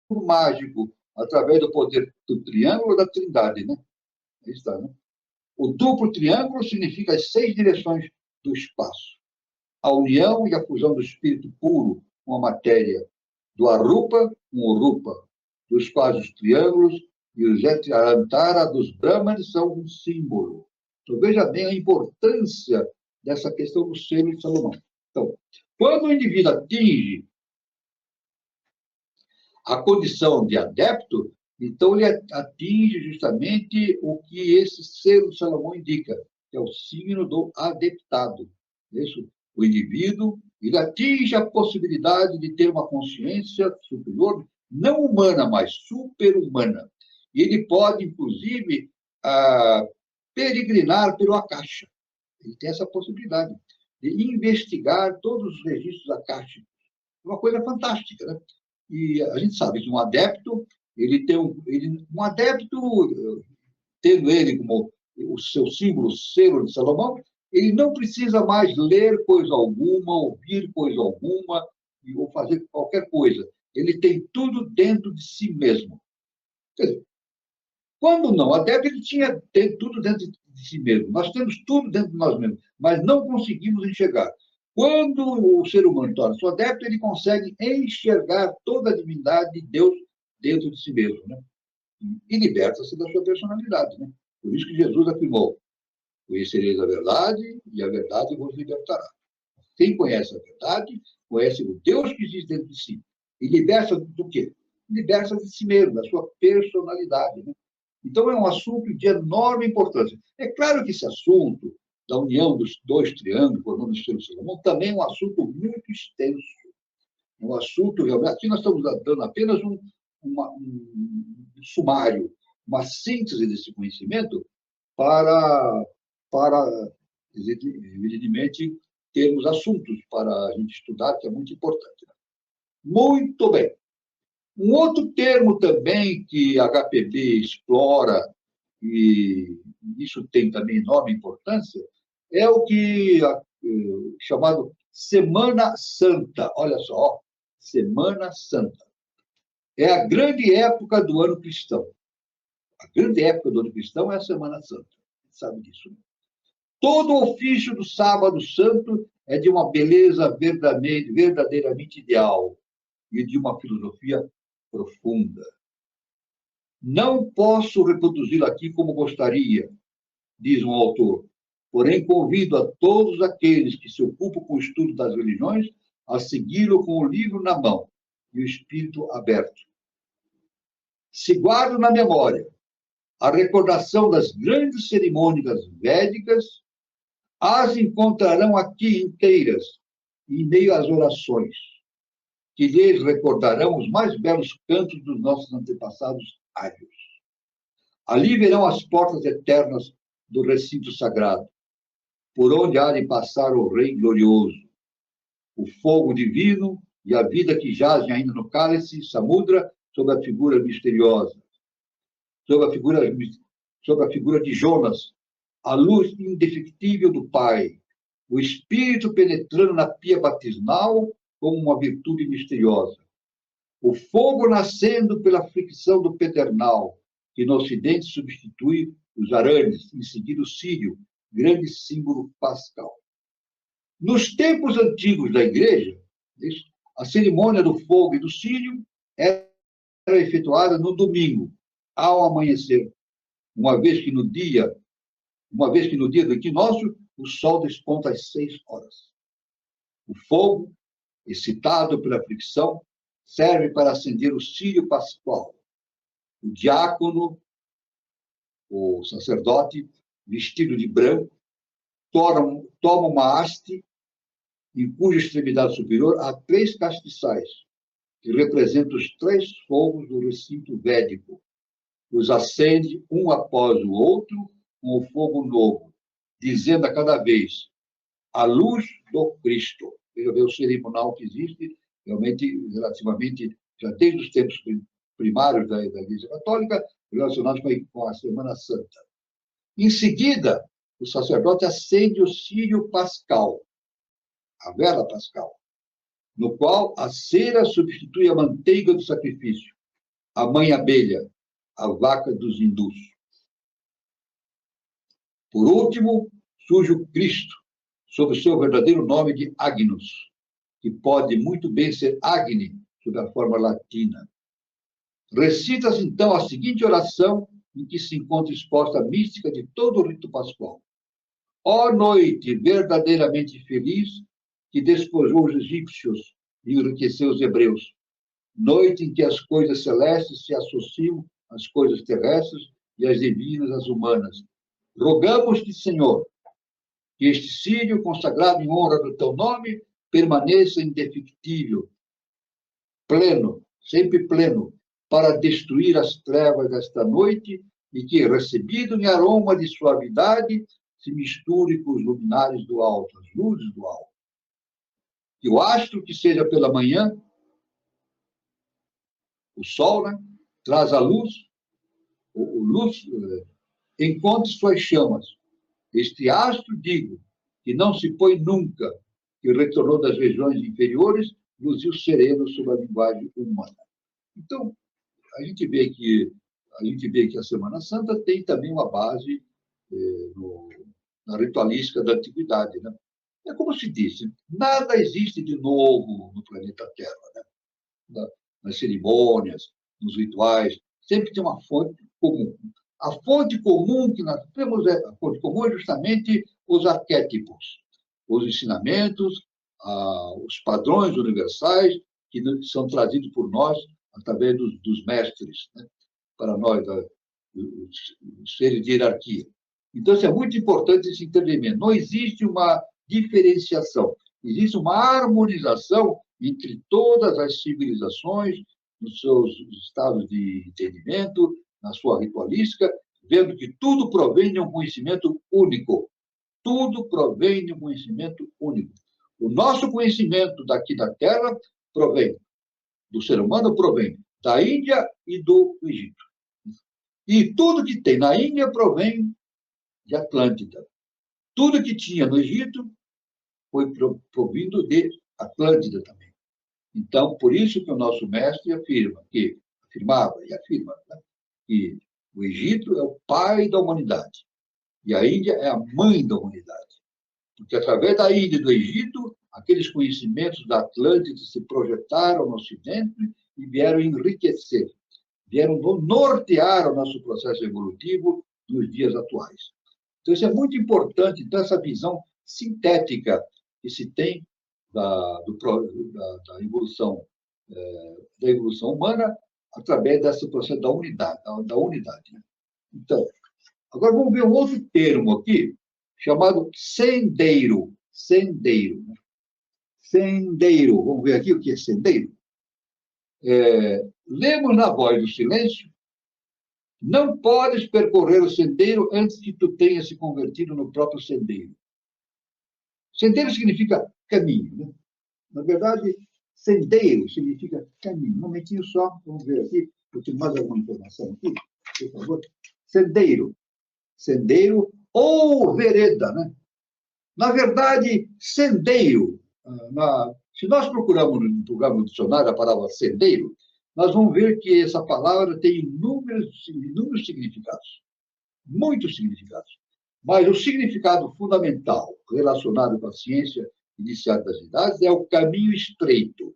mágico, através do poder do triângulo da trindade. Né? Aí está, né? O duplo triângulo significa as 6 direções do espaço. A união e a fusão do espírito puro com a matéria, do Arupa com o Rupa, dos quais os triângulos e os Etriarantara dos Brahmanes são um símbolo. Então, veja bem a importância dessa questão do selo de Salomão. Então, quando o indivíduo atinge a condição de adepto, então ele atinge justamente o que esse selo de Salomão indica, que é o signo do adeptado. Isso, o indivíduo, ele atinge a possibilidade de ter uma consciência superior, não humana, mas super-humana. E ele pode, inclusive, peregrinar pelo Akasha. Ele tem essa possibilidade de investigar todos os registros akáshicos. É uma coisa fantástica, né? E a gente sabe que um adepto, um adepto, tendo ele como o seu símbolo, selo de Salomão, ele não precisa mais ler coisa alguma, ouvir coisa alguma, ou fazer qualquer coisa. Ele tem tudo dentro de si mesmo. Quer dizer, quando não, adepto ele tem tudo dentro de si mesmo. Nós temos tudo dentro de nós mesmos, mas não conseguimos enxergar. Quando o ser humano torna-se adepto, ele consegue enxergar toda a divindade de Deus dentro de si mesmo, né? E liberta-se da sua personalidade, né? Por isso que Jesus afirmou: conhecereis a verdade e a verdade vos libertará. Quem conhece a verdade, conhece o Deus que existe dentro de si. E liberta do quê? Liberta de si mesmo, da sua personalidade, né? Então, é um assunto de enorme importância. É claro que esse assunto da união dos 2 triângulos, formando o selo de Salomão, também é um assunto muito extenso. Um assunto, realmente, aqui nós estamos dando apenas um sumário, uma síntese desse conhecimento para evidentemente, termos assuntos para a gente estudar, que é muito importante. Muito bem. Um outro termo também que a HPB explora, e isso tem também enorme importância, é o que chamado Semana Santa. Olha só, Semana Santa. É a grande época do ano cristão. A grande época do ano cristão é a Semana Santa. Você sabe disso, né? Todo o ofício do Sábado Santo é de uma beleza verdadeiramente ideal e de uma filosofia profunda. Não posso reproduzi-lo aqui como gostaria, diz um autor, porém convido a todos aqueles que se ocupam com o estudo das religiões a segui-lo com o livro na mão e o espírito aberto. Se guardo na memória a recordação das grandes cerimônias védicas, as encontrarão aqui inteiras, em meio às orações, que lhes recordarão os mais belos cantos dos nossos antepassados ários. Ali verão as portas eternas do recinto sagrado, por onde há de passar o Rei glorioso, o fogo divino e a vida que jazem ainda no cálice Samudra sob a figura misteriosa, sob a figura de Jonas, a luz indefectível do Pai, o Espírito penetrando na pia batismal como uma virtude misteriosa, o fogo nascendo pela fricção do pedernal, que no Ocidente substitui os aranes, em seguida o círio, grande símbolo pascal. Nos tempos antigos da Igreja, a cerimônia do fogo e do círio era efetuada no domingo, ao amanhecer, uma vez que no dia do equinócio, o sol desponta às 6 horas. O fogo, excitado pela fricção, serve para acender o círio pascual. O diácono, o sacerdote, vestido de branco, toma uma haste em cuja extremidade superior há 3 castiçais, que representam os 3 fogos do recinto védico. Os acende um após o outro com o fogo novo, dizendo a cada vez: a luz do Cristo. Veja bem o cerimonial que existe, realmente, relativamente, já desde os tempos primários da Igreja Católica, relacionados com a Semana Santa. Em seguida, o sacerdote acende o círio pascal, a vela pascal, no qual a cera substitui a manteiga do sacrifício, a mãe abelha, a vaca dos hindus. Por último, surge o Cristo, sob o seu verdadeiro nome de Agnus, que pode muito bem ser Agni, sob a forma latina. Recita-se, então, a seguinte oração, em que se encontra exposta a mística de todo o rito pascual. Ó noite verdadeiramente feliz, que despojou os egípcios e enriqueceu os hebreus. Noite em que as coisas celestes se associam às coisas terrestres e as divinas às humanas. Rogamos-te, Senhor, que este sírio consagrado em honra do teu nome permaneça indefectível, pleno, sempre pleno, para destruir as trevas desta noite e que, recebido em aroma de suavidade, se misture com os luminares do alto, as luzes do alto. Que o astro que seja pela manhã, o sol, né, traz a luz, encontre suas chamas. Este astro, digo, que não se põe nunca, que retornou das regiões inferiores, luziu sereno sob a linguagem humana. Então, a gente vê que a Semana Santa tem também uma base na ritualística da antiguidade, né? É como se disse, nada existe de novo no planeta Terra, né? Nas cerimônias, nos rituais, sempre tem uma fonte comum. A fonte comum que nós temos a fonte comum é justamente os arquétipos, os ensinamentos, os padrões universais que são trazidos por nós através dos mestres, né? Para nós, os seres de hierarquia. Então, isso é muito importante esse entendimento. Não existe uma diferenciação, existe uma harmonização entre todas as civilizações, nos seus estados de entendimento, na sua ritualística, vendo que tudo provém de um conhecimento único. Tudo provém de um conhecimento único. O nosso conhecimento daqui da Terra provém do ser humano, provém da Índia e do Egito. E tudo que tem na Índia provém de Atlântida. Tudo que tinha no Egito foi provindo de Atlântida também. Então, por isso que o nosso mestre afirmava e afirma, né, que o Egito é o pai da humanidade e a Índia é a mãe da humanidade. Porque através da Índia e do Egito, aqueles conhecimentos da Atlântida se projetaram no Ocidente e vieram enriquecer, vieram nortear o nosso processo evolutivo nos dias atuais. Então, isso é muito importante, então, essa visão sintética que se tem da evolução humana através desse processo da unidade. Né? Então, agora vamos ver um outro termo aqui, chamado sendeiro. Sendeiro. Né? Sendeiro. Vamos ver aqui o que é sendeiro. Lemos na voz do silêncio: não podes percorrer o sendeiro antes que tu tenhas se convertido no próprio sendeiro. Sendeiro significa caminho, né? Na verdade, sendeiro significa caminho. Um momentinho só, vamos ver aqui, eu tenho mais alguma informação aqui, por favor. Sendeiro. Sendeiro ou vereda, né? Na verdade, sendeiro, se nós procurarmos no dicionário a palavra sendeiro, nós vamos ver que essa palavra tem inúmeros significados, muitos significados. Mas o significado fundamental relacionado com a ciência iniciada das idades é o caminho estreito.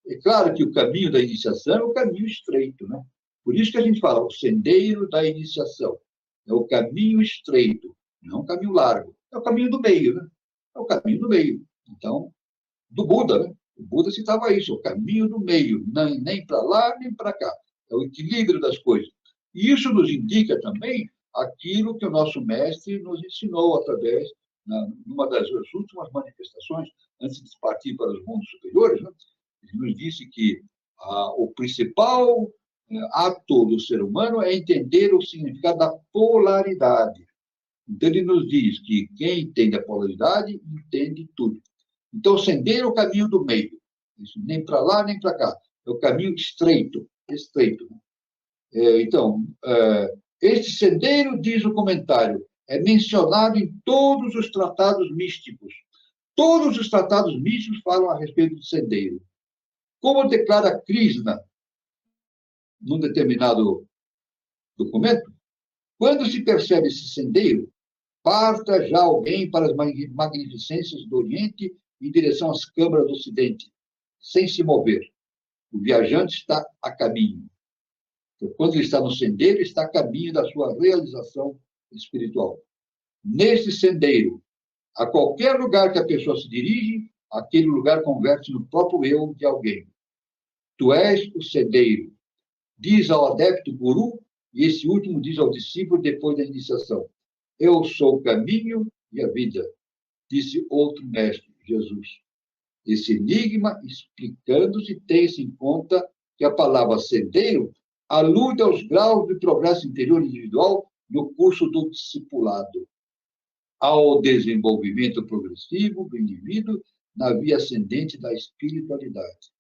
É claro que o caminho da iniciação é o caminho estreito, né? Por isso que a gente fala o sendeiro da iniciação. É o caminho estreito, não o caminho largo. É o caminho do meio, né? É o caminho do meio. Então, do Buda, né? O Buda citava isso, o caminho do meio, nem para lá, nem para cá. É o equilíbrio das coisas. E isso nos indica também aquilo que o nosso mestre nos ensinou através, numa das últimas manifestações, antes de partir para os mundos superiores, né? Ele nos disse que o principal ato do ser humano é entender o significado da polaridade. Então, ele nos diz que quem entende a polaridade entende tudo. Então, o sendeiro é o caminho do meio. Isso, nem para lá, nem para cá. É o caminho estreito. Estreito. Então, este sendeiro, diz o comentário, é mencionado em todos os tratados místicos. Todos os tratados místicos falam a respeito do sendeiro. Como declara Krishna num determinado documento, quando se percebe esse sendeiro, Parta já alguém para as magnificências do Oriente em direção às câmaras do Ocidente, sem se mover. O viajante está a caminho. Então, quando ele está no sendeiro, está a caminho da sua realização espiritual. Neste sendeiro, a qualquer lugar que a pessoa se dirige, aquele lugar converte no próprio eu de alguém. Tu és o sendeiro, diz ao adepto guru, e esse último diz ao discípulo depois da iniciação. Eu sou o caminho e a vida, disse outro mestre, Jesus. Esse enigma, explicando-se, tem-se em conta que a palavra sendeiro alude aos graus de progresso interior individual no curso do discipulado, ao desenvolvimento progressivo do indivíduo na via ascendente da espiritualidade.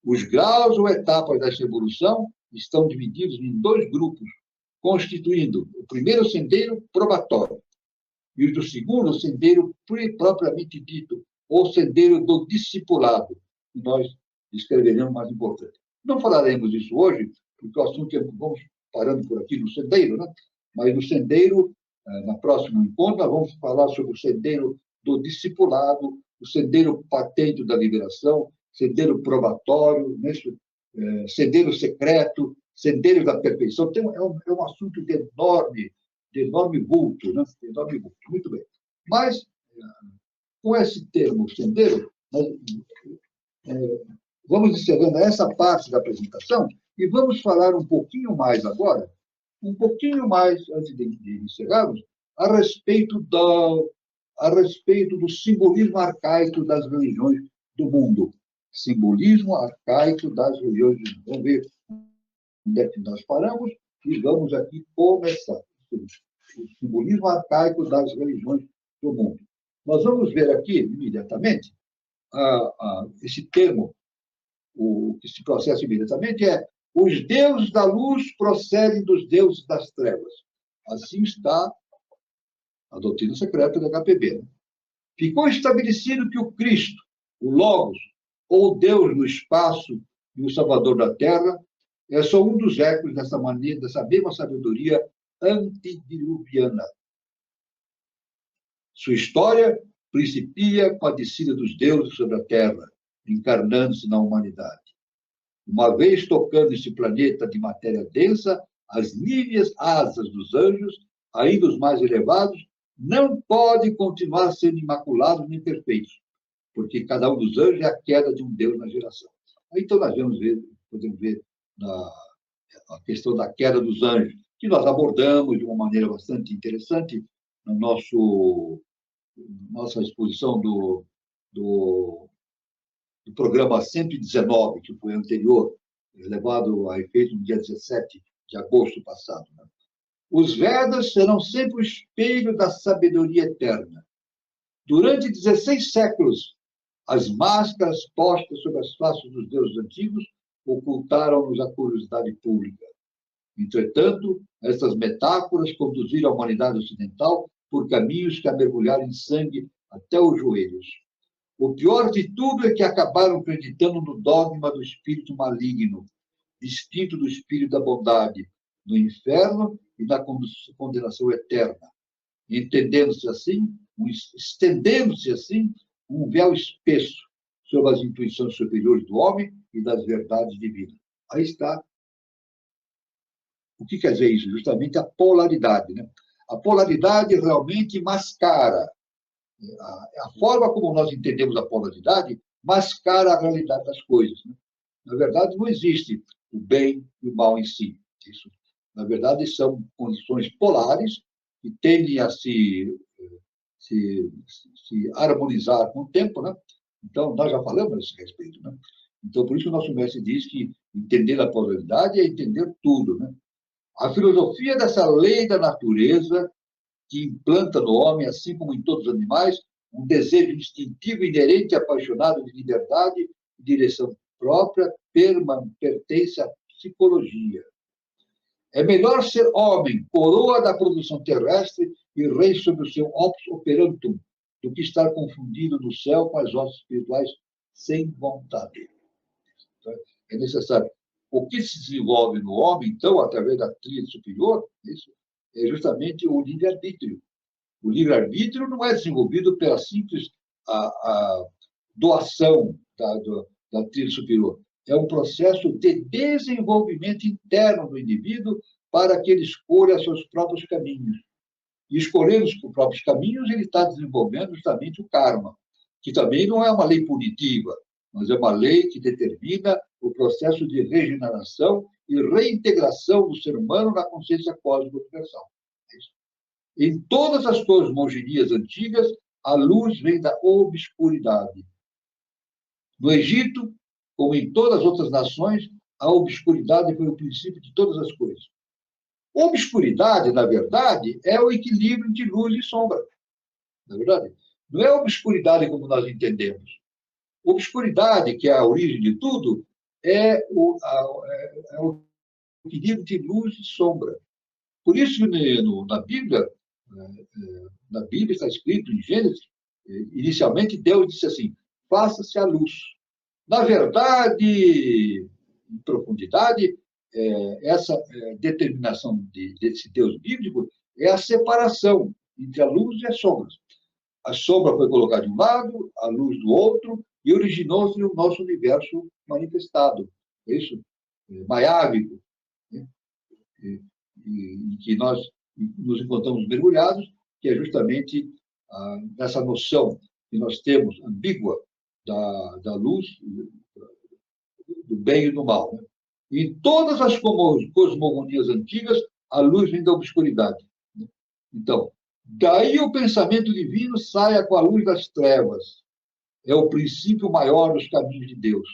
Os graus ou etapas dessa evolução estão divididos em 2 grupos, constituindo o primeiro sendeiro probatório e o do segundo sendeiro propriamente dito, ou sendeiro do discipulado, que nós descreveremos mais importante. Não falaremos disso hoje, porque o assunto é, vamos parando por aqui no sendeiro, né? Mas no sendeiro, no próximo encontro, nós vamos falar sobre o sendeiro do discipulado, o sendeiro patente da liberação, sendeiro probatório, sendeiro secreto, sendeiro da perfeição. É um assunto de enorme vulto, né? De enorme vulto. Muito bem. Mas, com esse termo sendeiro, nós vamos encerrando essa parte da apresentação e vamos falar um pouquinho mais agora, antes de encerrarmos, a respeito do simbolismo arcaico das religiões do mundo. Simbolismo arcaico das religiões do mundo. Vamos ver onde é que nós paramos e vamos aqui começar. O simbolismo arcaico das religiões do mundo. Nós vamos ver aqui, imediatamente, esse termo, o que se processa imediatamente é os deuses da luz procedem dos deuses das trevas. Assim está a doutrina secreta da HPB. Né? Ficou estabelecido que o Cristo, o Logos, ou Deus no espaço e o Salvador da Terra, é só um dos ecos dessa mesma sabedoria antediluviana. Sua história principia com a descida dos deuses sobre a Terra, encarnando-se na humanidade. Uma vez tocando esse planeta de matéria densa, as níveas asas dos anjos, ainda os mais elevados, não podem continuar sendo imaculados nem perfeitos, porque cada um dos anjos é a queda de um Deus na geração. Então, nós podemos ver a questão da queda dos anjos, que nós abordamos de uma maneira bastante interessante na nossa exposição do programa 119, que foi anterior, levado a efeito no dia 17 de agosto passado. Né? Os Vedas serão sempre o espelho da sabedoria eterna. Durante 16 séculos, as máscaras postas sobre as faces dos deuses antigos ocultaram-nos a curiosidade pública. Entretanto, essas metáforas conduziram a humanidade ocidental por caminhos que a mergulharam em sangue até os joelhos. O pior de tudo é que acabaram acreditando no dogma do espírito maligno, distinto do espírito da bondade, no inferno e na condenação eterna, estendendo-se assim um véu espesso sobre as intuições superiores do homem e das verdades divinas. Aí está. O que quer dizer isso? Justamente a polaridade. Né? A polaridade realmente mascara. A forma como nós entendemos a polaridade mascara a realidade das coisas. Né? Na verdade, não existe o bem e o mal em si. Isso, na verdade, são condições polares que tendem a se harmonizar com o tempo. Né? Então, nós já falamos a esse respeito. Né? Então, por isso o nosso mestre diz que entender a polaridade é entender tudo. Né? A filosofia dessa lei da natureza que implanta no homem, assim como em todos os animais, um desejo instintivo, inerente e apaixonado de liberdade e direção própria, pertence à psicologia. É melhor ser homem, coroa da produção terrestre e rei sobre o seu opus operantum, do que estar confundido no céu com as hostes espirituais sem vontade. Então, é necessário. O que se desenvolve no homem, então, através da tríade superior, isso é justamente o livre-arbítrio. O livre-arbítrio não é desenvolvido pela simples a doação da trilha superior. É um processo de desenvolvimento interno do indivíduo para que ele escolha seus próprios caminhos. E escolhendo os próprios caminhos, ele está desenvolvendo justamente o karma, que também não é uma lei punitiva, mas é uma lei que determina o processo de regeneração e reintegração do ser humano na consciência cósmica universal. Em todas as cosmogonias antigas, a luz vem da obscuridade. No Egito, como em todas as outras nações, a obscuridade foi o princípio de todas as coisas. Obscuridade, na verdade, é o equilíbrio de luz e sombra. Na verdade, não é obscuridade como nós entendemos. Obscuridade, que é a origem de tudo, é o equilíbrio de luz e sombra. Por isso, na Bíblia está escrito em Gênesis, inicialmente Deus disse assim: faça-se a luz. Na verdade, em profundidade, essa determinação desse Deus bíblico é a separação entre a luz e as sombras. A sombra foi colocada de um lado, a luz do outro, e originou-se o nosso universo manifestado. É isso? Maiávico, né? Em que nós nos encontramos mergulhados, que é justamente nessa noção que nós temos ambígua da luz, do bem e do mal. Né? Em todas as cosmogonias antigas, a luz vem da obscuridade. Né? Então, daí o pensamento divino saia com a luz das trevas. É o princípio maior dos caminhos de Deus.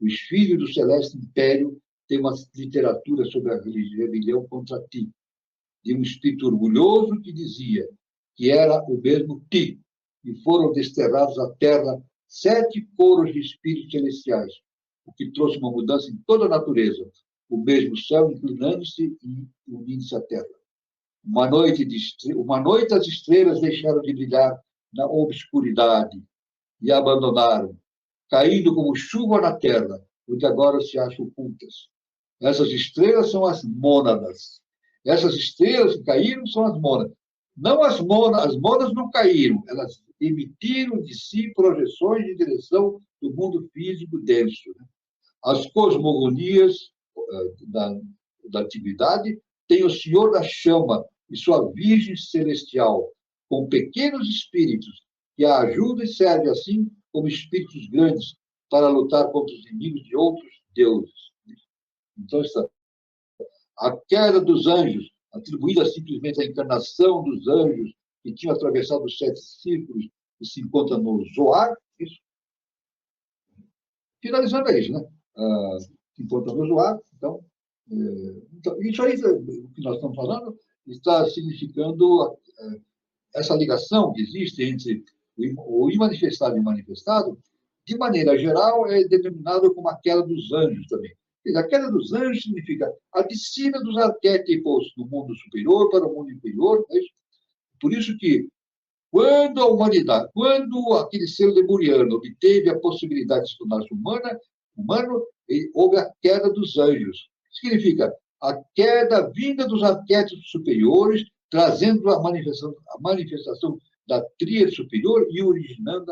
Os filhos do celeste império têm uma literatura sobre a rebelião contra ti, de um espírito orgulhoso que dizia que era o mesmo ti, e foram desterrados à terra 7 coros de espíritos celestiais, o que trouxe uma mudança em toda a natureza, o mesmo céu inclinando-se e unindo-se à terra. Uma noite as estrelas deixaram de brilhar na obscuridade e abandonaram, caindo como chuva na terra, onde agora se acham ocultas. Essas estrelas são as mônadas. Essas estrelas que caíram são as mônadas. Não as mônadas não caíram, elas emitiram de si projeções de direção do mundo físico denso. As cosmogonias da atividade têm o Senhor da Chama e sua Virgem Celestial, com pequenos espíritos que a ajudam e servem assim como espíritos grandes para lutar contra os inimigos de outros deuses. Então, a queda dos anjos, atribuída simplesmente à encarnação dos anjos que tinham atravessado os 7 círculos e se encontra no Zoar, isso. Finalizando é isso, né? Se encontra no Zoar, então, isso aí, o que nós estamos falando, está significando essa ligação que existe entre o imanifestado e o manifestado, de maneira geral, é denominado como a queda dos anjos também. A queda dos anjos significa a descida dos arquétipos do mundo superior para o mundo inferior. É isso? Por isso que, quando a humanidade, quando aquele ser lemuriano obteve a possibilidade de se tornar-se humano, houve a queda dos anjos. Significa a queda vinda dos arquétipos superiores, trazendo a manifestação da tríade superior e originando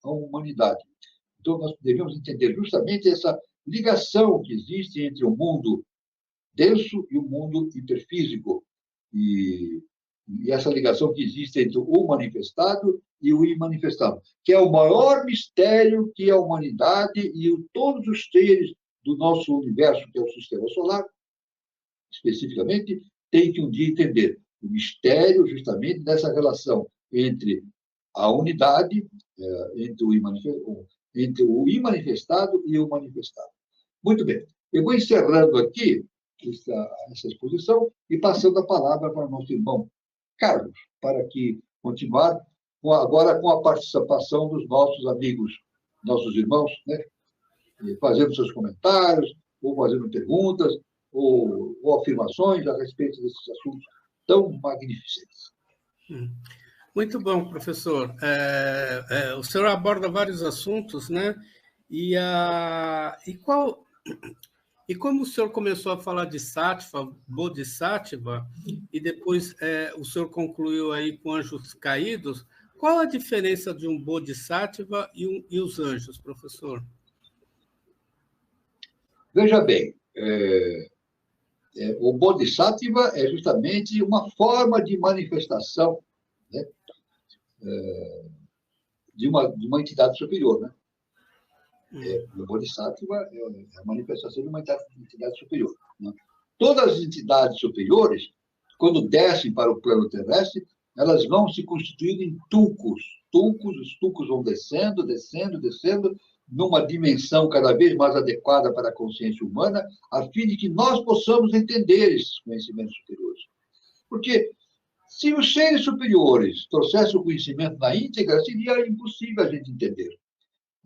a humanidade. Então, nós devemos entender justamente essa ligação que existe entre o mundo denso e o mundo hiperfísico. E essa ligação que existe entre o manifestado e o imanifestado, que é o maior mistério que a humanidade e todos os seres do nosso universo, que é o Sistema Solar, especificamente, tem que um dia entender o mistério justamente dessa relação entre a unidade, entre o imanifestado e o manifestado. Muito bem. Eu vou encerrando aqui essa exposição e passando a palavra para o nosso irmão Carlos, para que continuar agora com a participação dos nossos amigos, nossos irmãos, né? Fazendo seus comentários, ou fazendo perguntas, ou afirmações a respeito desses assuntos tão magnificentes. Muito bom, professor. O senhor aborda vários assuntos, né? E E como o senhor começou a falar de Sattva, Bodhisattva, e depois o senhor concluiu aí com anjos caídos, qual a diferença de um Bodhisattva e os anjos, professor? Veja bem, o Bodhisattva é justamente uma forma de manifestação, né, de uma entidade superior, né? O Bodhisattva é a manifestação de uma entidade superior, né? Todas as entidades superiores, quando descem para o plano terrestre, elas vão se constituindo em tulcos. Os tulcos vão descendo, descendo, descendo, numa dimensão cada vez mais adequada para a consciência humana, a fim de que nós possamos entender esses conhecimentos superiores. Porque se os seres superiores trouxessem o conhecimento na íntegra, seria impossível a gente entender.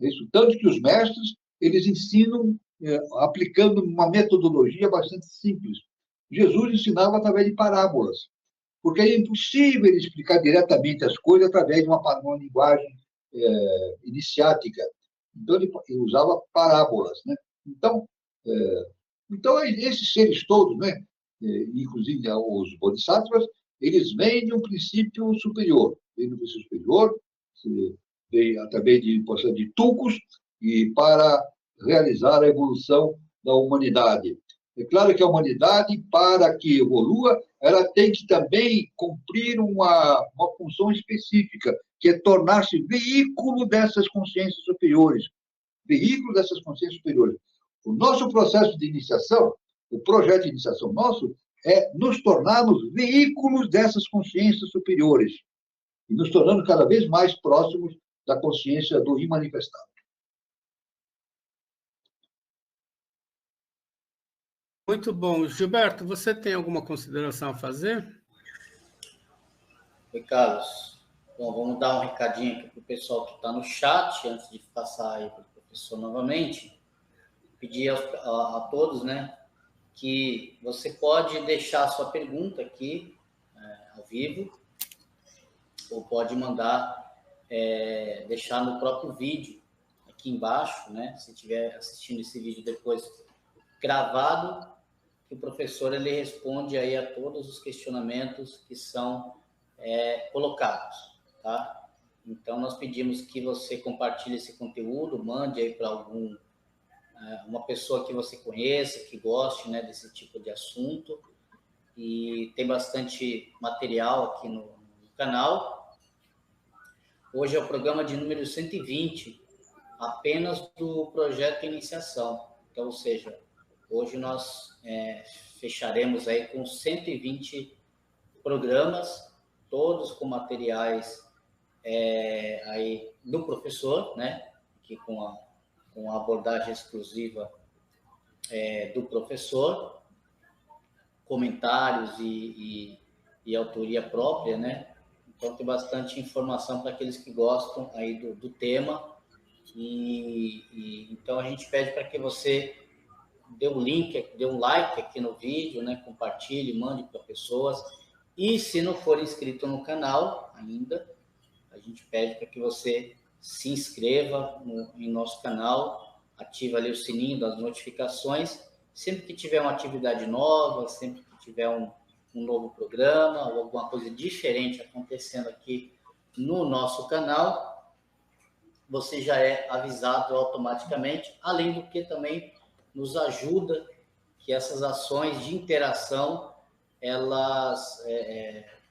Isso, tanto que os mestres, eles ensinam aplicando uma metodologia bastante simples. Jesus ensinava através de parábolas, porque é impossível ele explicar diretamente as coisas através de uma linguagem iniciática. Então, ele usava parábolas, né? Então, esses seres todos, né, inclusive os bodhisattvas, eles vêm de um princípio superior. Vêm de um princípio superior, vem através de processo de tulcos, e para realizar a evolução da humanidade. É claro que a humanidade, para que evolua, ela tem que também cumprir uma função específica, que é tornar-se veículo dessas consciências superiores. Veículo dessas consciências superiores. O nosso processo de iniciação, o projeto de iniciação nosso, é nos tornarmos veículos dessas consciências superiores, e nos tornando cada vez mais próximos da consciência do imanifestado. Muito bom. Gilberto, você tem alguma consideração a fazer? Oi, Carlos. Bom, vamos dar um recadinho aqui para o pessoal que está no chat, antes de passar aí para o professor novamente. Pedir a todos, né, que você pode deixar a sua pergunta aqui, ao vivo, ou pode mandar, deixar no próprio vídeo, aqui embaixo, né, se estiver assistindo esse vídeo depois gravado, que o professor ele responde aí a todos os questionamentos que são colocados, tá? Então, nós pedimos que você compartilhe esse conteúdo, mande aí para uma pessoa que você conheça, que goste, né, desse tipo de assunto, e tem bastante material aqui no canal. Hoje é o programa de número 120, apenas do projeto Iniciação. Então, ou seja, hoje nós fecharemos aí com 120 programas, todos com materiais aí do professor, né, que com a abordagem exclusiva do professor, comentários e autoria própria, né? Então, tem bastante informação para aqueles que gostam aí do tema. Então, a gente pede para que você dê um link, dê um like aqui no vídeo, né? Compartilhe, mande para pessoas. E se não for inscrito no canal ainda, a gente pede para que você se inscreva em nosso canal, ative ali o sininho das notificações. Sempre que tiver uma atividade nova, sempre que tiver um novo programa ou alguma coisa diferente acontecendo aqui no nosso canal, você já é avisado automaticamente, além do que também nos ajuda que essas ações de interação, elas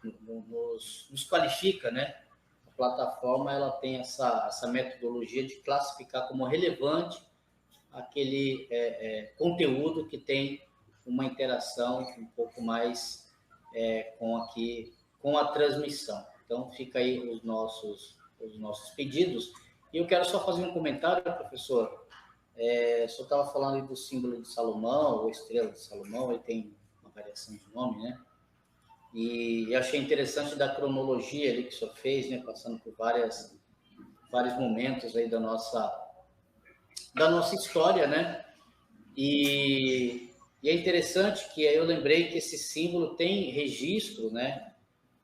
nos qualifica, né? A plataforma ela tem essa metodologia de classificar como relevante aquele conteúdo que tem uma interação um pouco mais com a transmissão. Então, fica aí os nossos pedidos. E eu quero só fazer um comentário, professor. O senhor estava falando do símbolo de Salomão, ou estrela de Salomão, ele tem uma variação de nome, né? E eu achei interessante da cronologia ali que o senhor fez, né? Passando por vários momentos aí da nossa história, né? E é interessante que eu lembrei que esse símbolo tem registro, né?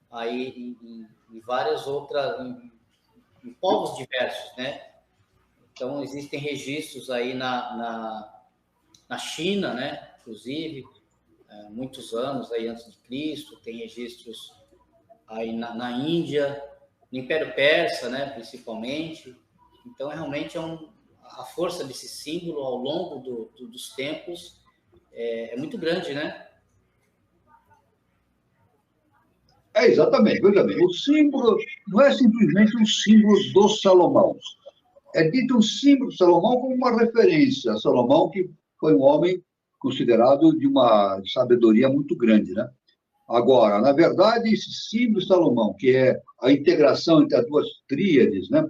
Aí em várias outras, em povos diversos, né? Então existem registros aí na China, né? Inclusive, muitos anos aí antes de Cristo, tem registros aí na Índia, no Império Persa, né? Principalmente. Então, realmente a força desse símbolo ao longo dos tempos é muito grande, né? Exatamente, veja bem, o símbolo não é simplesmente um símbolo do Salomão. É dito um símbolo de Salomão como uma referência a Salomão, que foi um homem considerado de uma sabedoria muito grande, né? Agora, na verdade, esse símbolo de Salomão, que é a integração entre as duas tríades, né?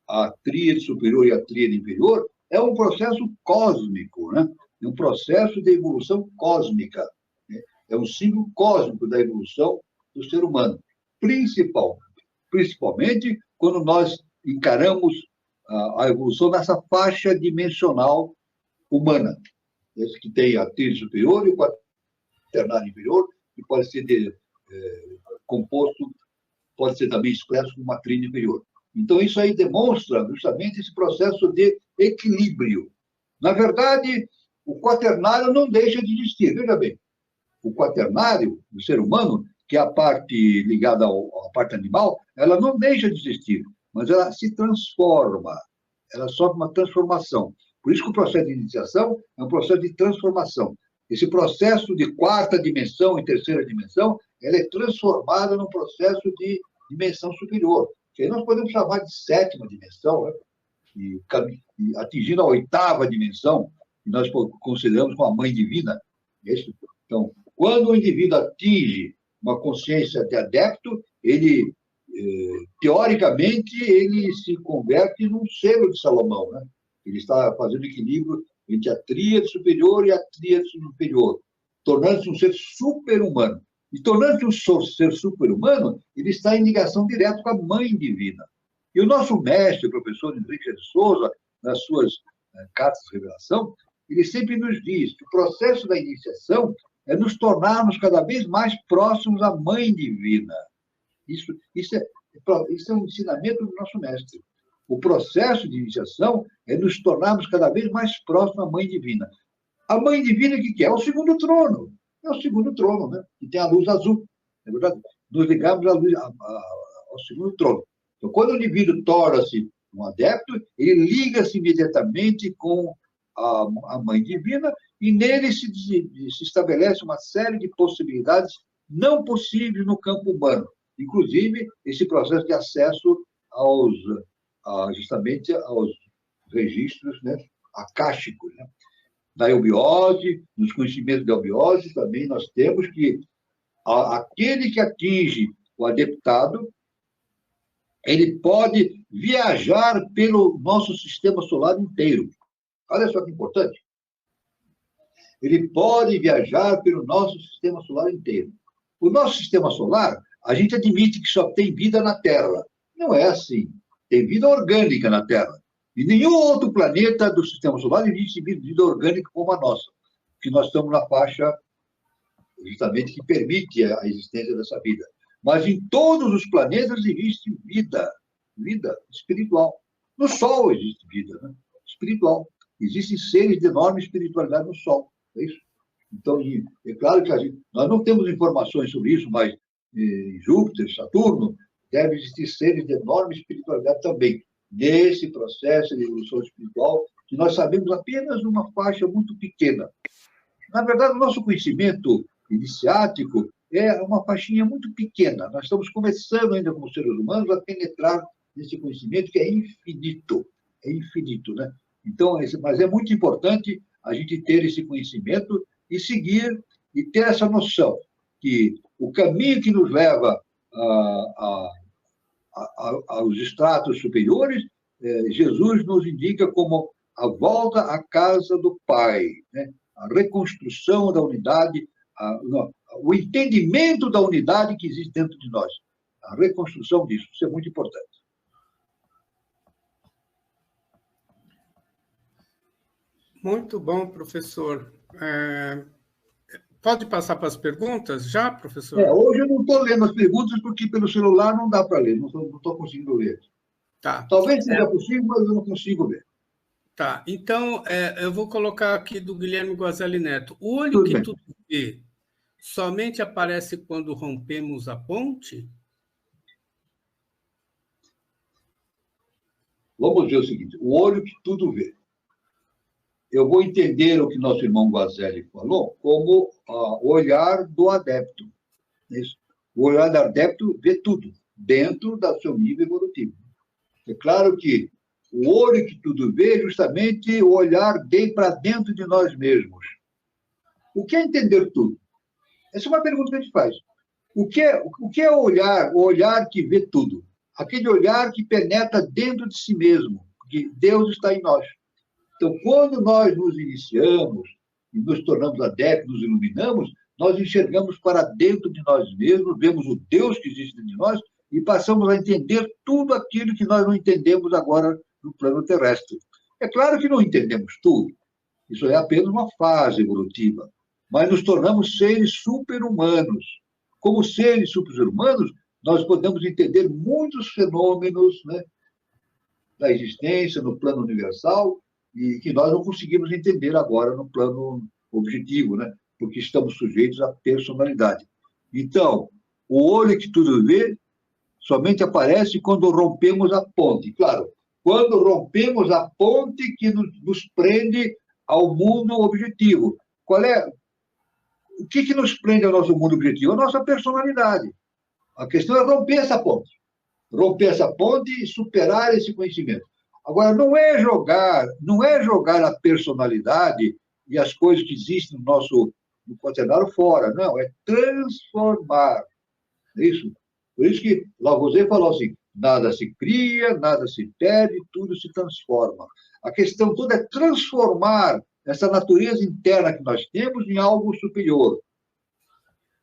A tríade superior e a tríade inferior, é um processo cósmico, né? É um processo de evolução cósmica. Né? É um símbolo cósmico da evolução do ser humano, principalmente quando nós encaramos a evolução nessa faixa dimensional humana, esse que tem a tríade superior e o quaternário inferior, que pode ser composto, pode ser também expresso como uma tríade inferior. Então, isso aí demonstra justamente esse processo de equilíbrio. Na verdade, o quaternário não deixa de existir. Veja bem, o quaternário do ser humano, que é a parte ligada à parte animal, ela não deixa de existir, mas ela se transforma, ela sofre uma transformação. Por isso que o processo de iniciação é um processo de transformação. Esse processo de quarta dimensão e terceira dimensão, ela é transformada num processo de dimensão superior, que aí nós podemos chamar de sétima dimensão, né? E atingindo a oitava dimensão, que nós consideramos como a mãe divina. Então, quando o indivíduo atinge uma consciência de adepto, ele, teoricamente, ele se converte num selo de Salomão, né? Ele está fazendo equilíbrio entre a tríade superior e a tríade inferior, tornando-se um ser super-humano. E tornando-se um ser super-humano, ele está em ligação direta com a Mãe Divina. E o nosso mestre, o professor Henrique de Souza, nas suas cartas de revelação, ele sempre nos diz que o processo da iniciação é nos tornarmos cada vez mais próximos à Mãe Divina. Isso é um ensinamento do nosso mestre. O processo de iniciação é nos tornarmos cada vez mais próximos à Mãe Divina. A Mãe Divina, o que é? É o segundo trono. É o segundo trono, né? Que tem a luz azul. É verdade? Nos ligamos ao segundo trono. Então, quando o indivíduo torna-se um adepto, ele liga-se imediatamente com a Mãe Divina e nele se estabelece uma série de possibilidades não possíveis no campo humano. Inclusive, esse processo de acesso justamente aos registros, né, acásticos, né? Na eubiose, nos conhecimentos da eubiose, também nós temos que aquele que atinge o adeptado, ele pode viajar pelo nosso sistema solar inteiro. Olha só que importante. Ele pode viajar pelo nosso sistema solar inteiro. O nosso sistema solar, a gente admite que só tem vida na Terra. Não é assim. Tem vida orgânica na Terra. E nenhum outro planeta do sistema solar existe vida orgânica como a nossa, que nós estamos na faixa justamente que permite a existência dessa vida. Mas em todos os planetas existe vida espiritual. No Sol existe vida, né? Espiritual. Existem seres de enorme espiritualidade no Sol. É isso? Então, é claro que nós não temos informações sobre isso, mas em Júpiter, Saturno, deve existir seres de enorme espiritualidade também, nesse processo de evolução espiritual, que nós sabemos apenas numa faixa muito pequena. Na verdade, o nosso conhecimento iniciático é uma faixinha muito pequena. Nós estamos começando ainda como seres humanos a penetrar nesse conhecimento que é infinito, né? Então, mas é muito importante a gente ter esse conhecimento e seguir e ter essa noção que o caminho que nos leva aos estratos superiores, Jesus nos indica como a volta à casa do Pai, né? A reconstrução da unidade, o entendimento da unidade que existe dentro de nós, a reconstrução disso, isso é muito importante. Muito bom, professor. Pode passar para as perguntas já, professor? Hoje eu não estou lendo as perguntas porque pelo celular não dá para ler, não estou conseguindo ler. Tá. Talvez seja possível, mas eu não consigo ver. Tá, então eu vou colocar aqui do Guilherme Guazelli Neto. O olho que tudo vê somente aparece quando rompemos a ponte? Vamos ver o seguinte: o olho que tudo vê. Eu vou entender o que nosso irmão Guazelli falou como o olhar do adepto. Isso. O olhar do adepto vê tudo, dentro do seu nível evolutivo. É claro que o olho que tudo vê é justamente o olhar para dentro de nós mesmos. O que é entender tudo? Essa é uma pergunta que a gente faz. O que é o olhar que vê tudo? Aquele olhar que penetra dentro de si mesmo, que Deus está em nós. Então, quando nós nos iniciamos e nos tornamos adeptos, nos iluminamos, nós enxergamos para dentro de nós mesmos, vemos o Deus que existe dentro de nós e passamos a entender tudo aquilo que nós não entendemos agora no plano terrestre. É claro que não entendemos tudo. Isso é apenas uma fase evolutiva. Mas nos tornamos seres super-humanos. Como seres super-humanos, nós podemos entender muitos fenômenos, né, da existência no plano universal e que nós não conseguimos entender agora no plano objetivo, né, porque estamos sujeitos à personalidade. Então, o olho que tudo vê somente aparece quando rompemos a ponte. Claro, quando rompemos a ponte que nos prende ao mundo objetivo. O que nos prende ao nosso mundo objetivo? A nossa personalidade. A questão é romper essa ponte. Romper essa ponte e superar esse conhecimento. Agora, não é jogar a personalidade e as coisas que existem no quaternário fora. Não, é transformar. É isso. Por isso que Lavoisier falou assim, nada se cria, nada se perde, tudo se transforma. A questão toda é transformar essa natureza interna que nós temos em algo superior.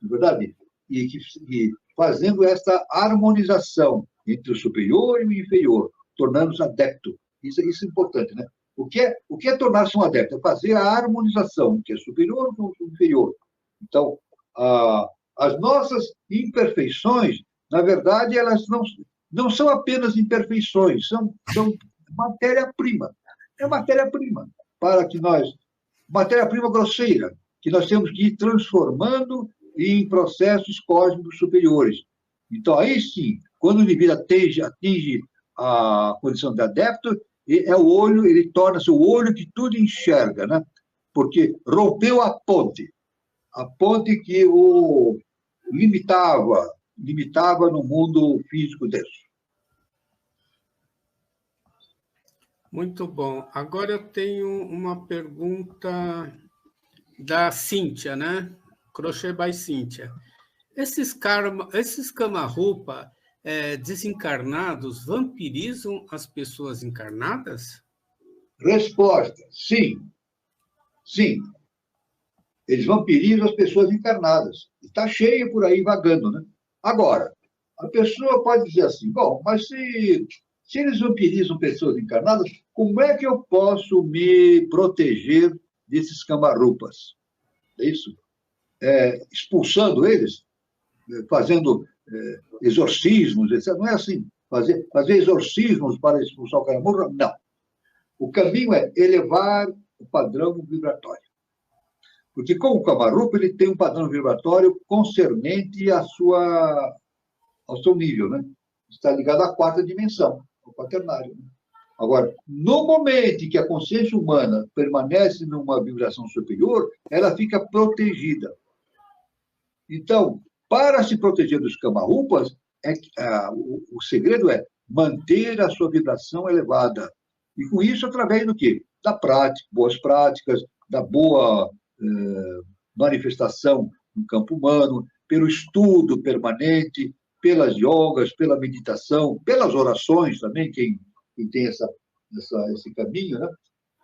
Não é verdade? E fazendo essa harmonização entre o superior e o inferior, tornando-se adepto. Isso é importante, né? O que é tornar-se um adepto? É fazer a harmonização, que é superior com o inferior. Então, as nossas imperfeições, na verdade, elas não são apenas imperfeições, são matéria-prima. É matéria-prima para que matéria-prima grosseira, que nós temos que ir transformando em processos cósmicos superiores. Então, aí sim, quando o indivíduo atinge a condição de adepto, ele torna-se o olho que tudo enxerga, né? Porque rompeu a ponte que o limitava no mundo físico dele. Muito bom. Agora eu tenho uma pergunta da Cíntia, né? Crochê by Cíntia. Esses Kama-Rupa desencarnados vampirizam as pessoas encarnadas? Resposta: sim. Sim. Eles vampirizam as pessoas encarnadas. Está cheio por aí vagando, né? Agora, a pessoa pode dizer assim, bom, mas se eles vampirizam pessoas encarnadas, como é que eu posso me proteger desses Kama-Rupas? É isso? Expulsando eles, fazendo exorcismos, etc. Não é assim. Fazer exorcismos para expulsar o Kama-Rupa, não. O caminho é elevar o padrão vibratório. Porque com o Kama-Rupa, ele tem um padrão vibratório concernente ao seu nível, né? Está ligado à quarta dimensão, ao quaternário. Né? Agora, no momento em que a consciência humana permanece numa vibração superior, ela fica protegida. Então, para se proteger dos Kama-Rupas, o segredo é manter a sua vibração elevada. E com isso, através do quê? Da prática, boas práticas, da boa manifestação no campo humano, pelo estudo permanente, pelas yogas, pela meditação, pelas orações também, quem tem esse caminho, né?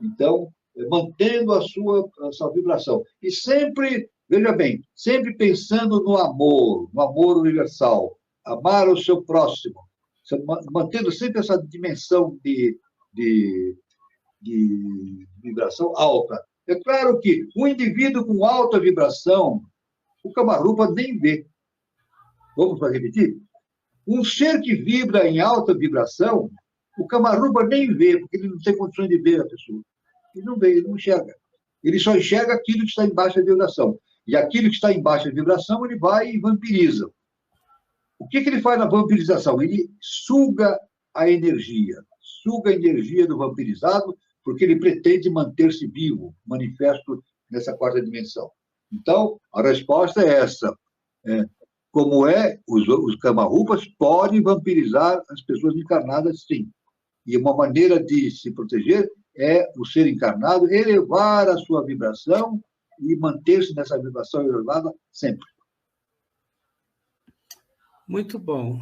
Então, mantendo essa vibração. E sempre, veja bem, sempre pensando no amor universal, amar o seu próximo, mantendo sempre essa dimensão de vibração alta. É claro que um indivíduo com alta vibração, o Kama-Rupa nem vê. Vamos repetir? Um ser que vibra em alta vibração, O Camaruba nem vê, porque ele não tem condições de ver a pessoa. Ele não vê, ele não enxerga. Ele só enxerga aquilo que está em baixa vibração. E aquilo que está em baixa vibração, ele vai e vampiriza. O que ele faz na vampirização? Ele suga a energia do vampirizado, porque ele pretende manter-se vivo, manifesto nessa quarta dimensão. Então, a resposta é essa. Como os Kamarubas podem vampirizar as pessoas encarnadas, sim. E uma maneira de se proteger é o ser encarnado elevar a sua vibração e manter-se nessa vibração elevada sempre. Muito bom.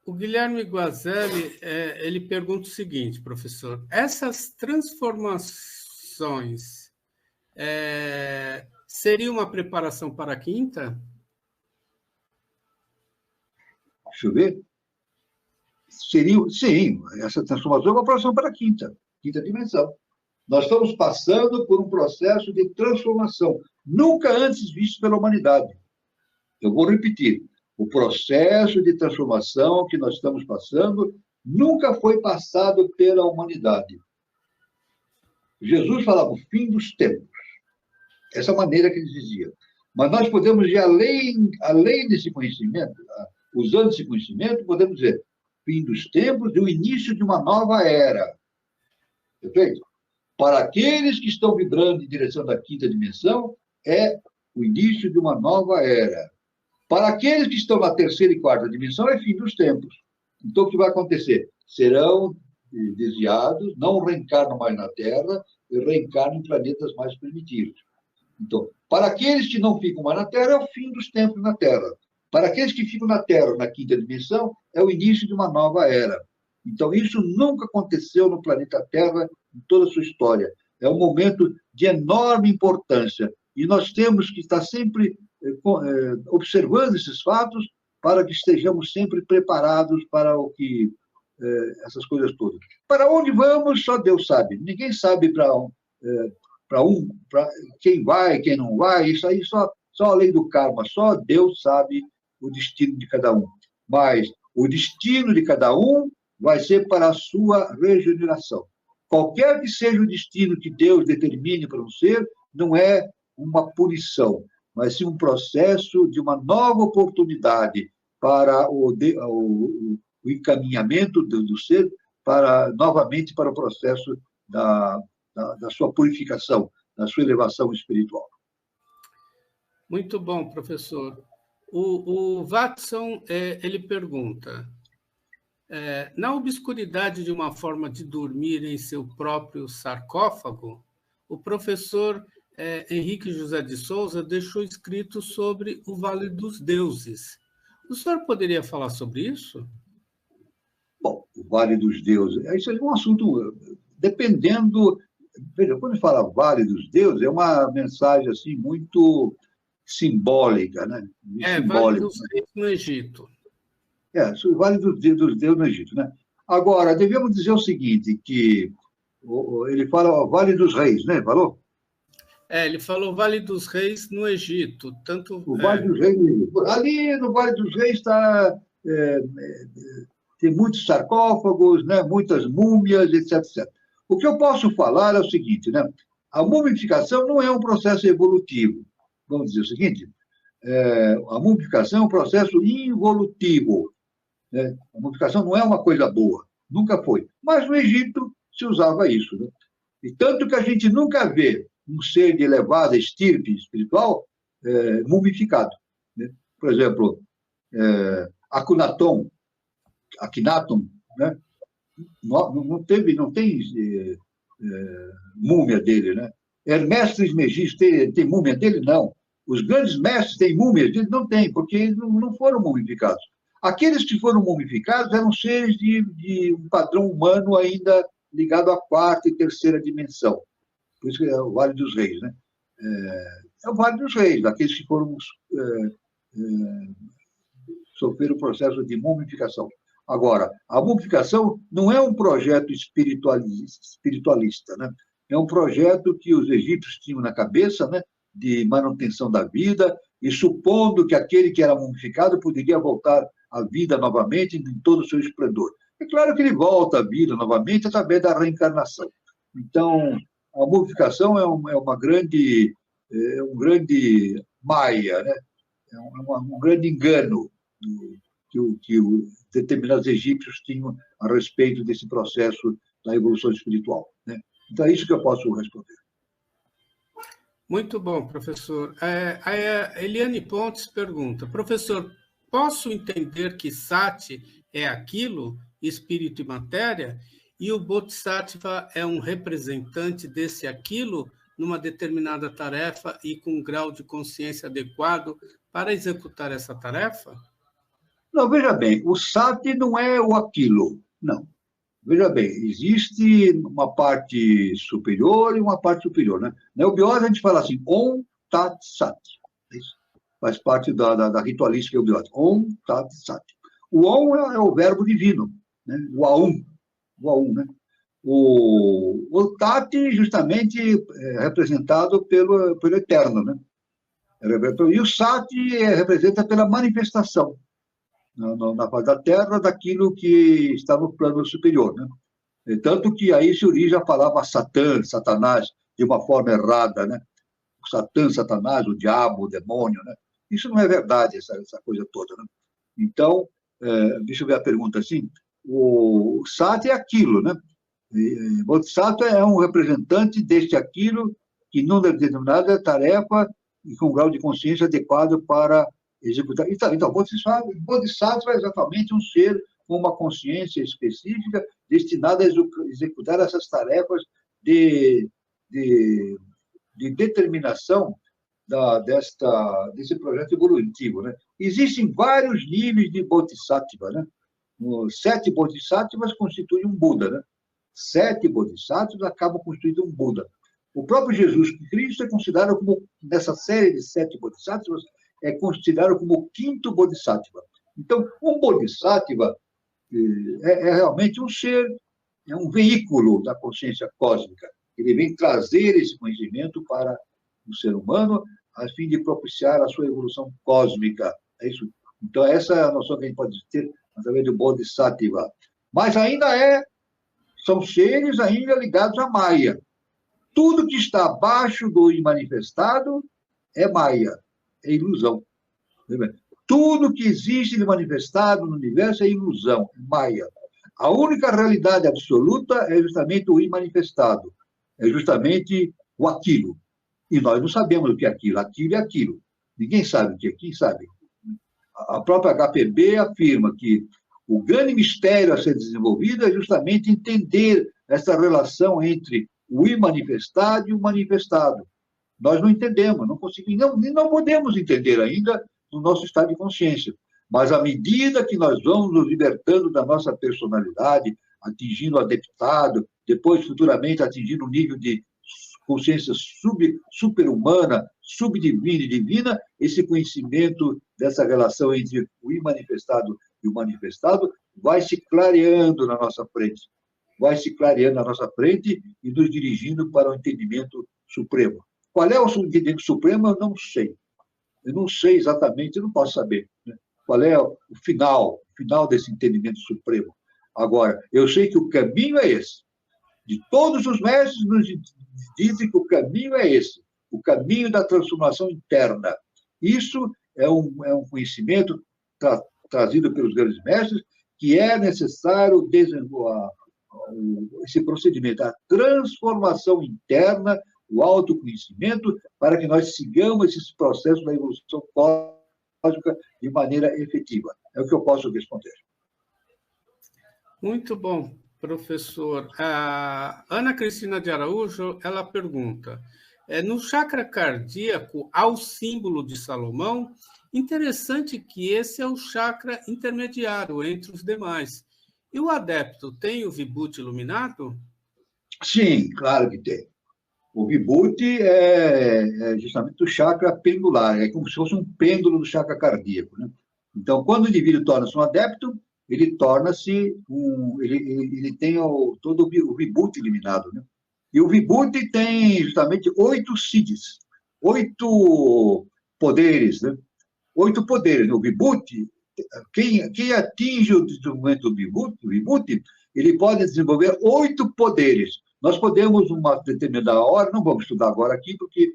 O Guilherme Guazelli, ele pergunta o seguinte, professor: essas transformações seria uma preparação para a quinta? Deixa eu ver. Sim, essa transformação é uma preparação para a quinta dimensão. Nós estamos passando por um processo de transformação, nunca antes visto pela humanidade. Eu vou repetir. O processo de transformação que nós estamos passando nunca foi passado pela humanidade. Jesus falava o fim dos tempos. Essa maneira que ele dizia. Mas nós podemos ir além desse conhecimento, usando esse conhecimento, podemos dizer fim dos tempos e o início de uma nova era. Perfeito? Para aqueles que estão vibrando em direção da quinta dimensão, é o início de uma nova era. Para aqueles que estão na terceira e quarta dimensão, é fim dos tempos. Então, o que vai acontecer? Serão desviados, não reencarnam mais na Terra, e reencarnam em planetas mais primitivos. Então, para aqueles que não ficam mais na Terra, é o fim dos tempos na Terra. Para aqueles que ficam na Terra, na quinta dimensão, é o início de uma nova era. Então, isso nunca aconteceu no planeta Terra em toda a sua história. É um momento de enorme importância. E nós temos que estar sempre observando esses fatos para que estejamos sempre preparados para o que essas coisas todas. Para onde vamos, só Deus sabe. Ninguém sabe para quem vai, quem não vai. Isso aí só a lei do karma. Só Deus sabe o destino de cada um. Mas o destino de cada um vai ser para a sua regeneração. Qualquer que seja o destino que Deus determine para um ser, não é uma punição, mas sim um processo de uma nova oportunidade para o encaminhamento do ser novamente para o processo da sua purificação, da sua elevação espiritual. Muito bom, professor. O Watson, ele pergunta, na obscuridade de uma forma de dormir em seu próprio sarcófago, o professor Henrique José de Souza deixou escrito sobre o Vale dos Deuses. O senhor poderia falar sobre isso? Bom, o Vale dos Deuses, isso é um assunto, dependendo... Veja, quando fala Vale dos Deuses, é uma mensagem assim, muito simbólica, né? Vale dos Reis no Egito. O Vale dos Deuses no Egito, né? Agora, devemos dizer o seguinte, que ele fala Vale dos Reis, né? Falou? Ele falou Vale dos Reis no Egito. O Vale dos Reis no Egito. Ali no Vale dos Reis tem muitos sarcófagos, né? Muitas múmias, etc, etc. O que eu posso falar é o seguinte, né? A mumificação não é um processo evolutivo. Vamos dizer o seguinte, a mumificação é um processo involutivo. Né? A mumificação não é uma coisa boa, nunca foi. Mas no Egito se usava isso. Né? E tanto que a gente nunca vê um ser de elevada estirpe espiritual mumificado. Né? Por exemplo, Akhenaton, né? não tem múmia dele, né? Hermès Trismegisto tem múmia dele? Não. Os grandes mestres têm múmias dele? Não tem, porque eles não foram mumificados. Aqueles que foram mumificados eram seres de um padrão humano ainda ligado à quarta e terceira dimensão. Por isso que é o Vale dos Reis, né? É o Vale dos Reis, daqueles que foram sofrer o processo de mumificação. Agora, a mumificação não é um projeto espiritualista, né? É um projeto que os egípcios tinham na cabeça, né, de manutenção da vida, e supondo que aquele que era mumificado poderia voltar à vida novamente em todo o seu esplendor. É claro que ele volta à vida novamente através da reencarnação. Então, a mumificação é um grande maia, né? Um grande engano que determinados egípcios tinham a respeito desse processo da evolução espiritual, né? Então, é isso que eu posso responder. Muito bom, professor. A Eliane Pontes pergunta, professor, posso entender que Sati é aquilo, espírito e matéria, e o Bodhisattva é um representante desse aquilo numa determinada tarefa e com um grau de consciência adequado para executar essa tarefa? Não, veja bem, o Sati não é o aquilo, não. Veja bem, existe uma parte superior e uma parte superior, né? Na eubiose a gente fala assim, Om Tat Sat. Isso faz parte da ritualística eubiose. Om Tat Sat. O Om é o verbo divino, né? O Aum, né? O Tat justamente é representado pelo eterno, né? E o Sat representa pela manifestação na face da Terra daquilo que está no plano superior, né? Tanto que aí se origem a palavra Satã, Satanás, de uma forma errada, né? Satã, Satanás, o diabo, o demônio, né? Isso não é verdade, essa coisa toda, né? Então, deixa eu ver a pergunta assim, o Sati é aquilo, né? O Bodhisattva é um representante deste aquilo que, numa determinada tarefa e com um grau de consciência adequado para executar. Então, Bodhisattva é exatamente um ser com uma consciência específica destinada a executar essas tarefas de determinação desse projeto evolutivo, né? Existem vários níveis de Bodhisattva, né? 7 Bodhisattvas constituem um Buda, né? 7 Bodhisattvas acabam constituindo um Buda. O próprio Jesus Cristo é considerado como, nessa série de 7 Bodhisattvas, é considerado como o 5º Bodhisattva. Então, um Bodhisattva é realmente um ser, é um veículo da consciência cósmica. Ele vem trazer esse conhecimento para o ser humano a fim de propiciar a sua evolução cósmica. É isso. Então, essa é a noção que a gente pode ter através do Bodhisattva. Mas ainda são seres ainda ligados à Maya. Tudo que está abaixo do imanifestado é Maya, é ilusão. Tudo que existe de manifestado no universo é ilusão, é Maya. A única realidade absoluta é justamente o imanifestado, é justamente o aquilo. E nós não sabemos o que é aquilo. Aquilo é aquilo. Ninguém sabe o que é. Quem sabe? A própria HPB afirma que o grande mistério a ser desenvolvido é justamente entender essa relação entre o imanifestado e o manifestado. Nós não entendemos, não conseguimos, não podemos entender ainda no nosso estado de consciência. Mas à medida que nós vamos nos libertando da nossa personalidade, atingindo o adeptado, depois futuramente atingindo um nível de consciência super-humana, subdivina e divina, esse conhecimento dessa relação entre o imanifestado e o manifestado vai se clareando na nossa frente. Vai se clareando na nossa frente e nos dirigindo para o entendimento supremo. Qual é o entendimento supremo? Eu não sei. Eu não sei exatamente, eu não posso saber, né? Qual é o final desse entendimento supremo. Agora, eu sei que o caminho é esse. De todos os mestres nos dizem que o caminho é esse, o caminho da transformação interna. Isso é um conhecimento trazido pelos grandes mestres, que é necessário desenvolver esse procedimento, a transformação interna, o autoconhecimento, para que nós sigamos esse processo da evolução cósmica de maneira efetiva. É o que eu posso responder. Muito bom, professor. A Ana Cristina de Araújo, ela pergunta, no chakra cardíaco há o símbolo de Salomão? Interessante que esse é o chakra intermediário entre os demais. E o adepto tem o Vibhuti iluminado? Sim, claro que tem. O Vibhuti é justamente o chakra pendular, é como se fosse um pêndulo do chakra cardíaco, né? Então, quando o indivíduo torna-se um adepto, ele torna-se ele tem todo o Vibhuti iluminado, né? E o Vibhuti tem justamente 8 siddhis, 8 poderes, né? 8 poderes. O Vibhuti quem atinge o desenvolvimento do Vibhuti, ele pode desenvolver 8 poderes. Nós podemos, uma determinada hora, não vamos estudar agora aqui, porque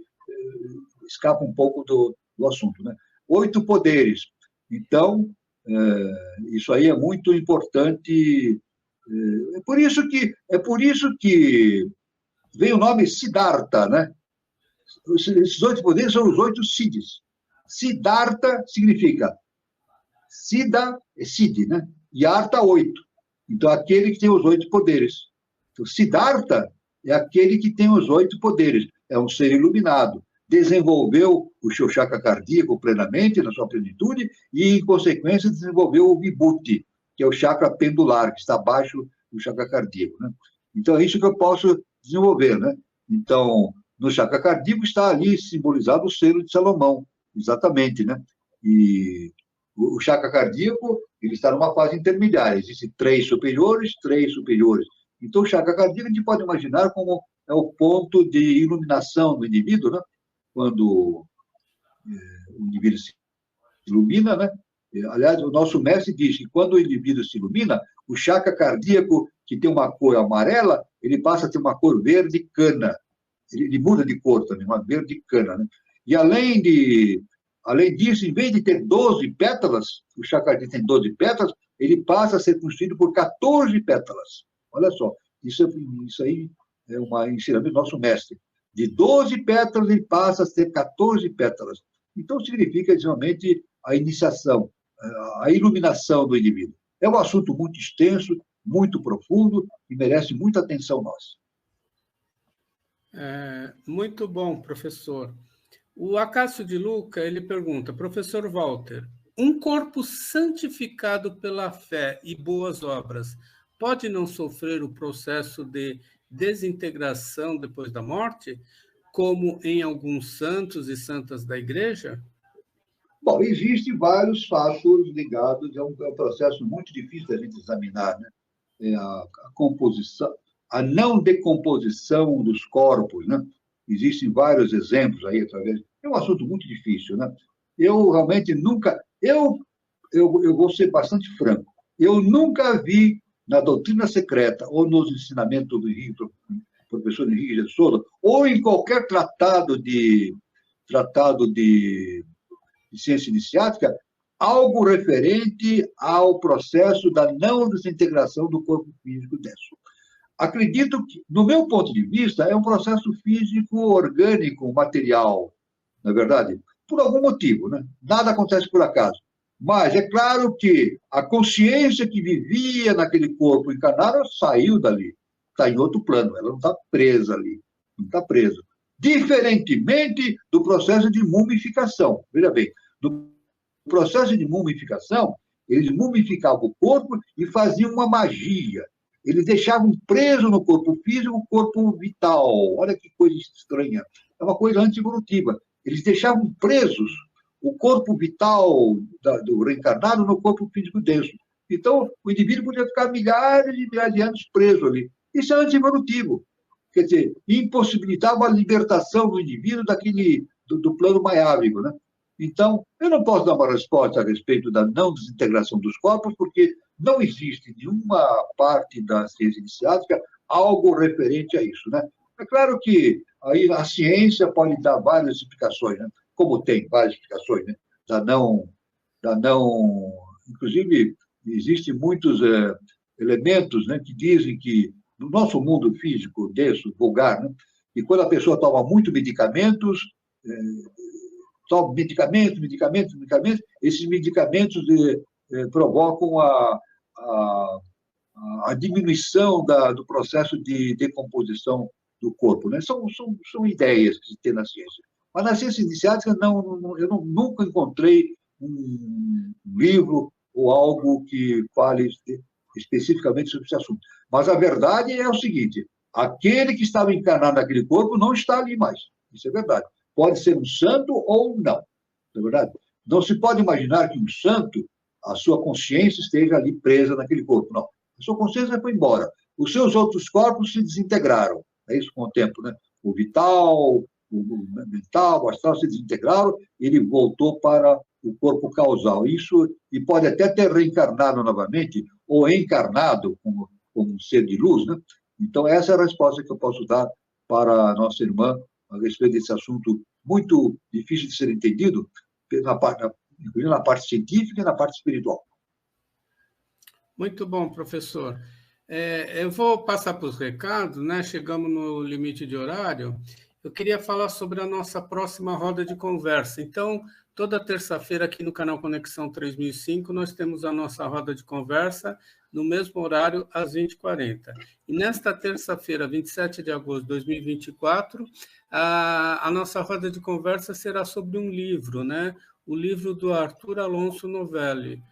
escapa um pouco do assunto, né? 8 poderes. Então, isso aí é muito importante. É por isso que vem o nome Siddhartha, né? Esses 8 poderes são os 8 Siddhis. Siddhartha significa Siddha é Siddhi, né? E Artha, 8. Então, aquele que tem os 8 poderes. Então, Siddhartha é aquele que tem os 8 poderes. É um ser iluminado. Desenvolveu o seu chakra cardíaco plenamente, na sua plenitude, e, em consequência, desenvolveu o Vibhuti, que é o chakra pendular, que está abaixo do chakra cardíaco, né? Então, é isso que eu posso desenvolver, né? Então, no chakra cardíaco está ali simbolizado o selo de Salomão, exatamente, né? E o chakra cardíaco, ele está numa fase intermediária. Existem 3 superiores, 3 superiores. Então, o chakra cardíaco, a gente pode imaginar como é o ponto de iluminação do indivíduo, né? Quando o indivíduo se ilumina, né? Aliás, o nosso mestre diz que quando o indivíduo se ilumina, o chakra cardíaco, que tem uma cor amarela, ele passa a ter uma cor verde cana. Ele muda de cor também, uma verde cana, né? E além disso, em vez de ter 12 pétalas, o chakra cardíaco tem 12 pétalas, ele passa a ser constituído por 14 pétalas. Olha só, isso aí é um ensinamento do nosso mestre. De 12 pétalas, ele passa a ter 14 pétalas. Então, significa, realmente, a iniciação, a iluminação do indivíduo. É um assunto muito extenso, muito profundo e merece muita atenção nossa. Muito bom, professor. O Acácio de Luca, ele pergunta, professor Walter, um corpo santificado pela fé e boas obras pode não sofrer o processo de desintegração depois da morte, como em alguns santos e santas da Igreja? Bom, existem vários fatores ligados, é um processo muito difícil da gente examinar, né? A composição, a não decomposição dos corpos, né? Existem vários exemplos aí através. É um assunto muito difícil, né? Eu realmente nunca, eu vou ser bastante franco. Eu nunca vi na doutrina secreta ou nos ensinamentos do professor Henrique de Souza, ou em qualquer tratado de ciência iniciática, algo referente ao processo da não desintegração do corpo físico denso. Acredito que, no meu ponto de vista, é um processo físico orgânico, material, não é verdade? Por algum motivo, né? Nada acontece por acaso. Mas é claro que a consciência que vivia naquele corpo encarnado saiu dali, está em outro plano, ela não está presa ali, não está presa. Diferentemente do processo de mumificação. Veja bem, no processo de mumificação, eles mumificavam o corpo e faziam uma magia. Eles deixavam preso no corpo físico o corpo vital. Olha que coisa estranha. É uma coisa antievolutiva. Eles deixavam presos o corpo vital do reencarnado no corpo físico denso. Então, o indivíduo podia ficar milhares e milhares de anos preso ali. Isso é antievolutivo. Quer dizer, impossibilitava a libertação do indivíduo do plano maiávico, né? Então, eu não posso dar uma resposta a respeito da não desintegração dos corpos, porque não existe em nenhuma parte da ciência iniciática algo referente a isso, né? É claro que aí a ciência pode dar várias explicações, né? Como tem várias explicações, né? Inclusive, existem muitos elementos, né, que dizem que no nosso mundo físico denso, vulgar, né, que quando a pessoa toma muito medicamentos, toma medicamentos, esses medicamentos provocam a diminuição do processo de decomposição do corpo, né? São ideias que se tem na ciência. Mas na ciência iniciática, eu nunca encontrei um livro ou algo que fale especificamente sobre esse assunto. Mas a verdade é o seguinte, aquele que estava encarnado naquele corpo não está ali mais. Isso é verdade. Pode ser um santo ou não. Não é verdade? Não se pode imaginar que um santo, a sua consciência esteja ali presa naquele corpo. Não. A sua consciência foi embora. Os seus outros corpos se desintegraram. É isso com o tempo, né? O vital, o mental, o astral se desintegraram, ele voltou para o corpo causal. Isso, e pode até ter reencarnado novamente, ou encarnado como um ser de luz, né? Então, essa é a resposta que eu posso dar para a nossa irmã a respeito desse assunto muito difícil de ser entendido, incluindo na parte científica e na parte espiritual. Muito bom, professor. Eu vou passar para os recados, né? Chegamos no limite de horário. Eu queria falar sobre a nossa próxima roda de conversa. Então, toda terça-feira aqui no canal Conexão 3005, nós temos a nossa roda de conversa no mesmo horário, às 20h40. E nesta terça-feira, 27 de agosto de 2024, a nossa roda de conversa será sobre um livro, né? O livro do Arthur Alonso Novelli.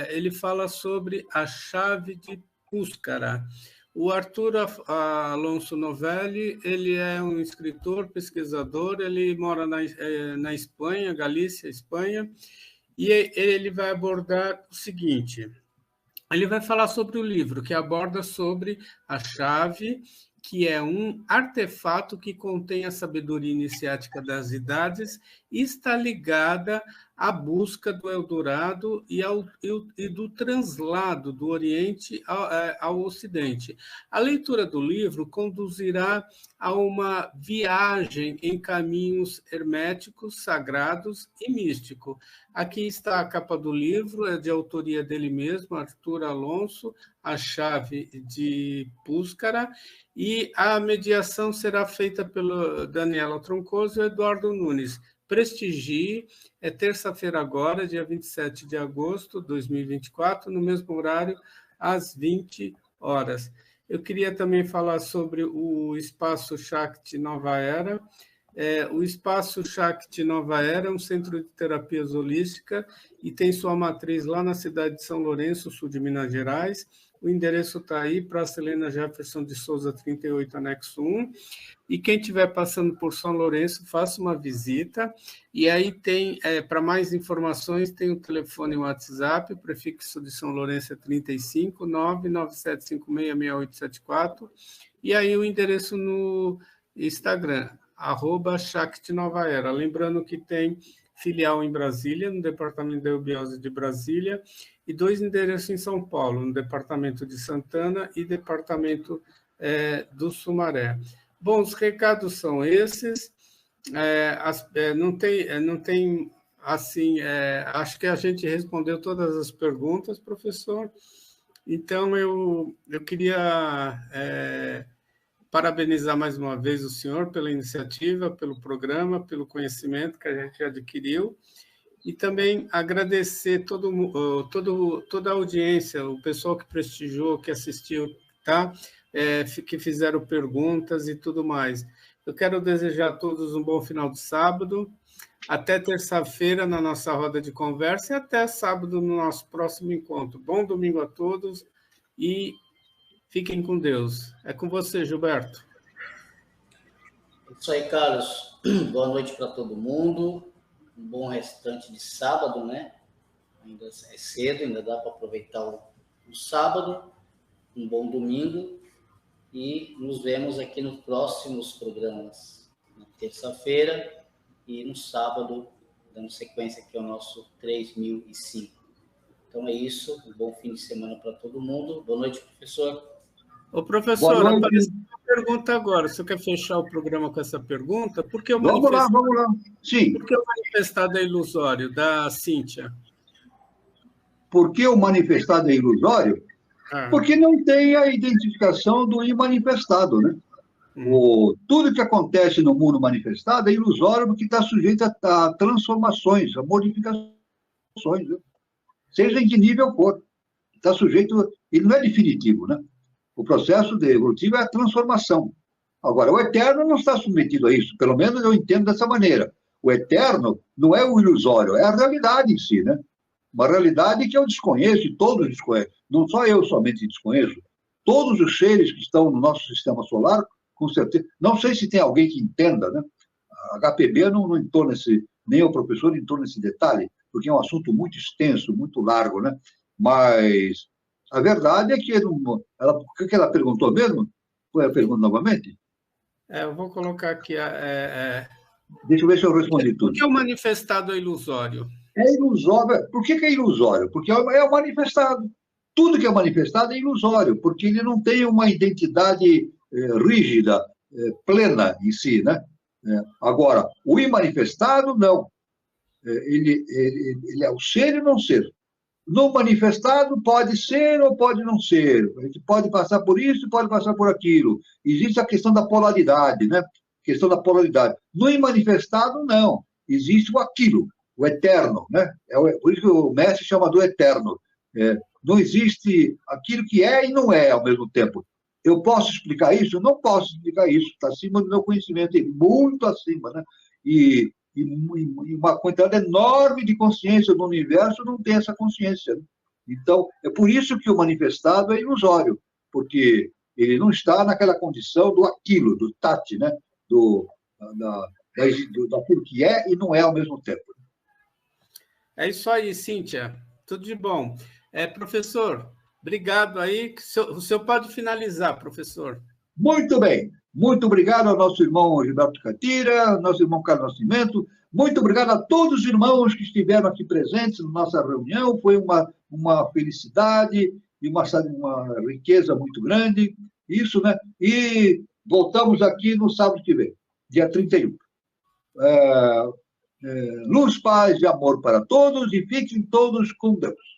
Ele fala sobre a chave de Puskara. O Arthur Alonso Novelli, ele é um escritor, pesquisador, ele mora na Espanha, Galícia, Espanha, e ele vai abordar o seguinte: ele vai falar sobre o livro, que aborda sobre a chave, que é um artefato que contém a sabedoria iniciática das idades e está ligada à busca do Eldorado e do translado do Oriente ao Ocidente. A leitura do livro conduzirá a uma viagem em caminhos herméticos, sagrados e místicos. Aqui está a capa do livro, é de autoria dele mesmo, Arthur Alonso, A Chave de Puskara, e a mediação será feita pelo Daniela Troncoso e Eduardo Nunes. Prestigie, é terça-feira agora, dia 27 de agosto de 2024, no mesmo horário, às 20 horas. Eu queria também falar sobre o Espaço Shakti Nova Era. O Espaço Shakti Nova Era é um centro de terapias holística e tem sua matriz lá na cidade de São Lourenço, sul de Minas Gerais. O endereço está aí, Praça Helena Jefferson de Souza, 38, anexo 1. E quem estiver passando por São Lourenço, faça uma visita. E aí tem, para mais informações, tem o telefone e o WhatsApp, o prefixo de São Lourenço é 35 997566874. E aí o endereço no Instagram, @Shakti Nova Era. Lembrando que tem filial em Brasília, no Departamento da Eubiose de Brasília, e 2 endereços em São Paulo, no Departamento de Santana e Departamento do Sumaré. Bom, os recados são esses. Não tem assim, acho que a gente respondeu todas as perguntas, professor. Então, eu queria parabenizar mais uma vez o senhor pela iniciativa, pelo programa, pelo conhecimento que a gente adquiriu, e também agradecer toda a audiência, o pessoal que prestigiou, que assistiu, tá? Que fizeram perguntas e tudo mais. Eu quero desejar a todos um bom final de sábado, até terça-feira na nossa roda de conversa e até sábado no nosso próximo encontro. Bom domingo a todos e fiquem com Deus. É com você, Gilberto. Isso aí, Carlos. Boa noite para todo mundo. Um bom restante de sábado, né? Ainda é cedo, ainda dá para aproveitar o sábado. Um bom domingo. E nos vemos aqui nos próximos programas, na terça-feira e no sábado, dando sequência aqui ao nosso 3005. Então é isso, um bom fim de semana para todo mundo. Boa noite, professor. Ô, professor, apareceu uma pergunta agora. Você quer fechar o programa com essa pergunta? Por que o Vamos lá. Sim. Por que o manifestado é ilusório, da Cíntia? Por que o manifestado é ilusório? Porque não tem a identificação do imanifestado, né? Tudo que acontece no mundo manifestado é ilusório porque está sujeito a transformações, a modificações, né? Seja em que nível for. Está sujeito... Ele não é definitivo, né? O processo evolutivo é a transformação. Agora, o eterno não está submetido a isso, pelo menos eu entendo dessa maneira. O eterno não é o ilusório, é a realidade em si, né? Uma realidade que eu desconheço e todos desconhecem. Não só eu somente desconheço. Todos os seres que estão no nosso sistema solar, com certeza. Não sei se tem alguém que entenda, né? A HPB não entrou nem o professor entrou nesse detalhe, porque é um assunto muito extenso, muito largo, né? Mas a verdade é que o que ela perguntou mesmo? Foi a pergunta novamente? Eu vou colocar aqui. Deixa eu ver se eu respondi tudo. Por que o manifestado é ilusório? É ilusório. Por que é ilusório? Porque é o manifestado. Tudo que é manifestado é ilusório, porque ele não tem uma identidade rígida, plena em si, né? Agora, o imanifestado, não. Ele é o ser e não ser. No manifestado pode ser ou pode não ser. A gente pode passar por isso e pode passar por aquilo. Existe a questão da polaridade, né? Questão da polaridade. No imanifestado, não. Existe o aquilo, o eterno, né? Por isso que o mestre chama do eterno. Não existe aquilo que é e não é ao mesmo tempo. Eu posso explicar isso? Eu não posso explicar isso. Está acima do meu conhecimento, muito acima, né? E uma quantidade enorme de consciência do universo não tem essa consciência. Então, é por isso que o manifestado é ilusório, porque ele não está naquela condição do aquilo, do tati, né? Daquilo que é e não é ao mesmo tempo. É isso aí, Cíntia. Tudo de bom. Professor, obrigado aí. O senhor pode finalizar, professor. Muito bem. Muito obrigado ao nosso irmão Gilberto Catira, nosso irmão Carlos Nascimento. Muito obrigado a todos os irmãos que estiveram aqui presentes na nossa reunião. Foi uma felicidade e uma riqueza muito grande. Isso, né? E voltamos aqui no sábado que vem, dia 31. Luz, paz e amor para todos e fiquem todos com Deus.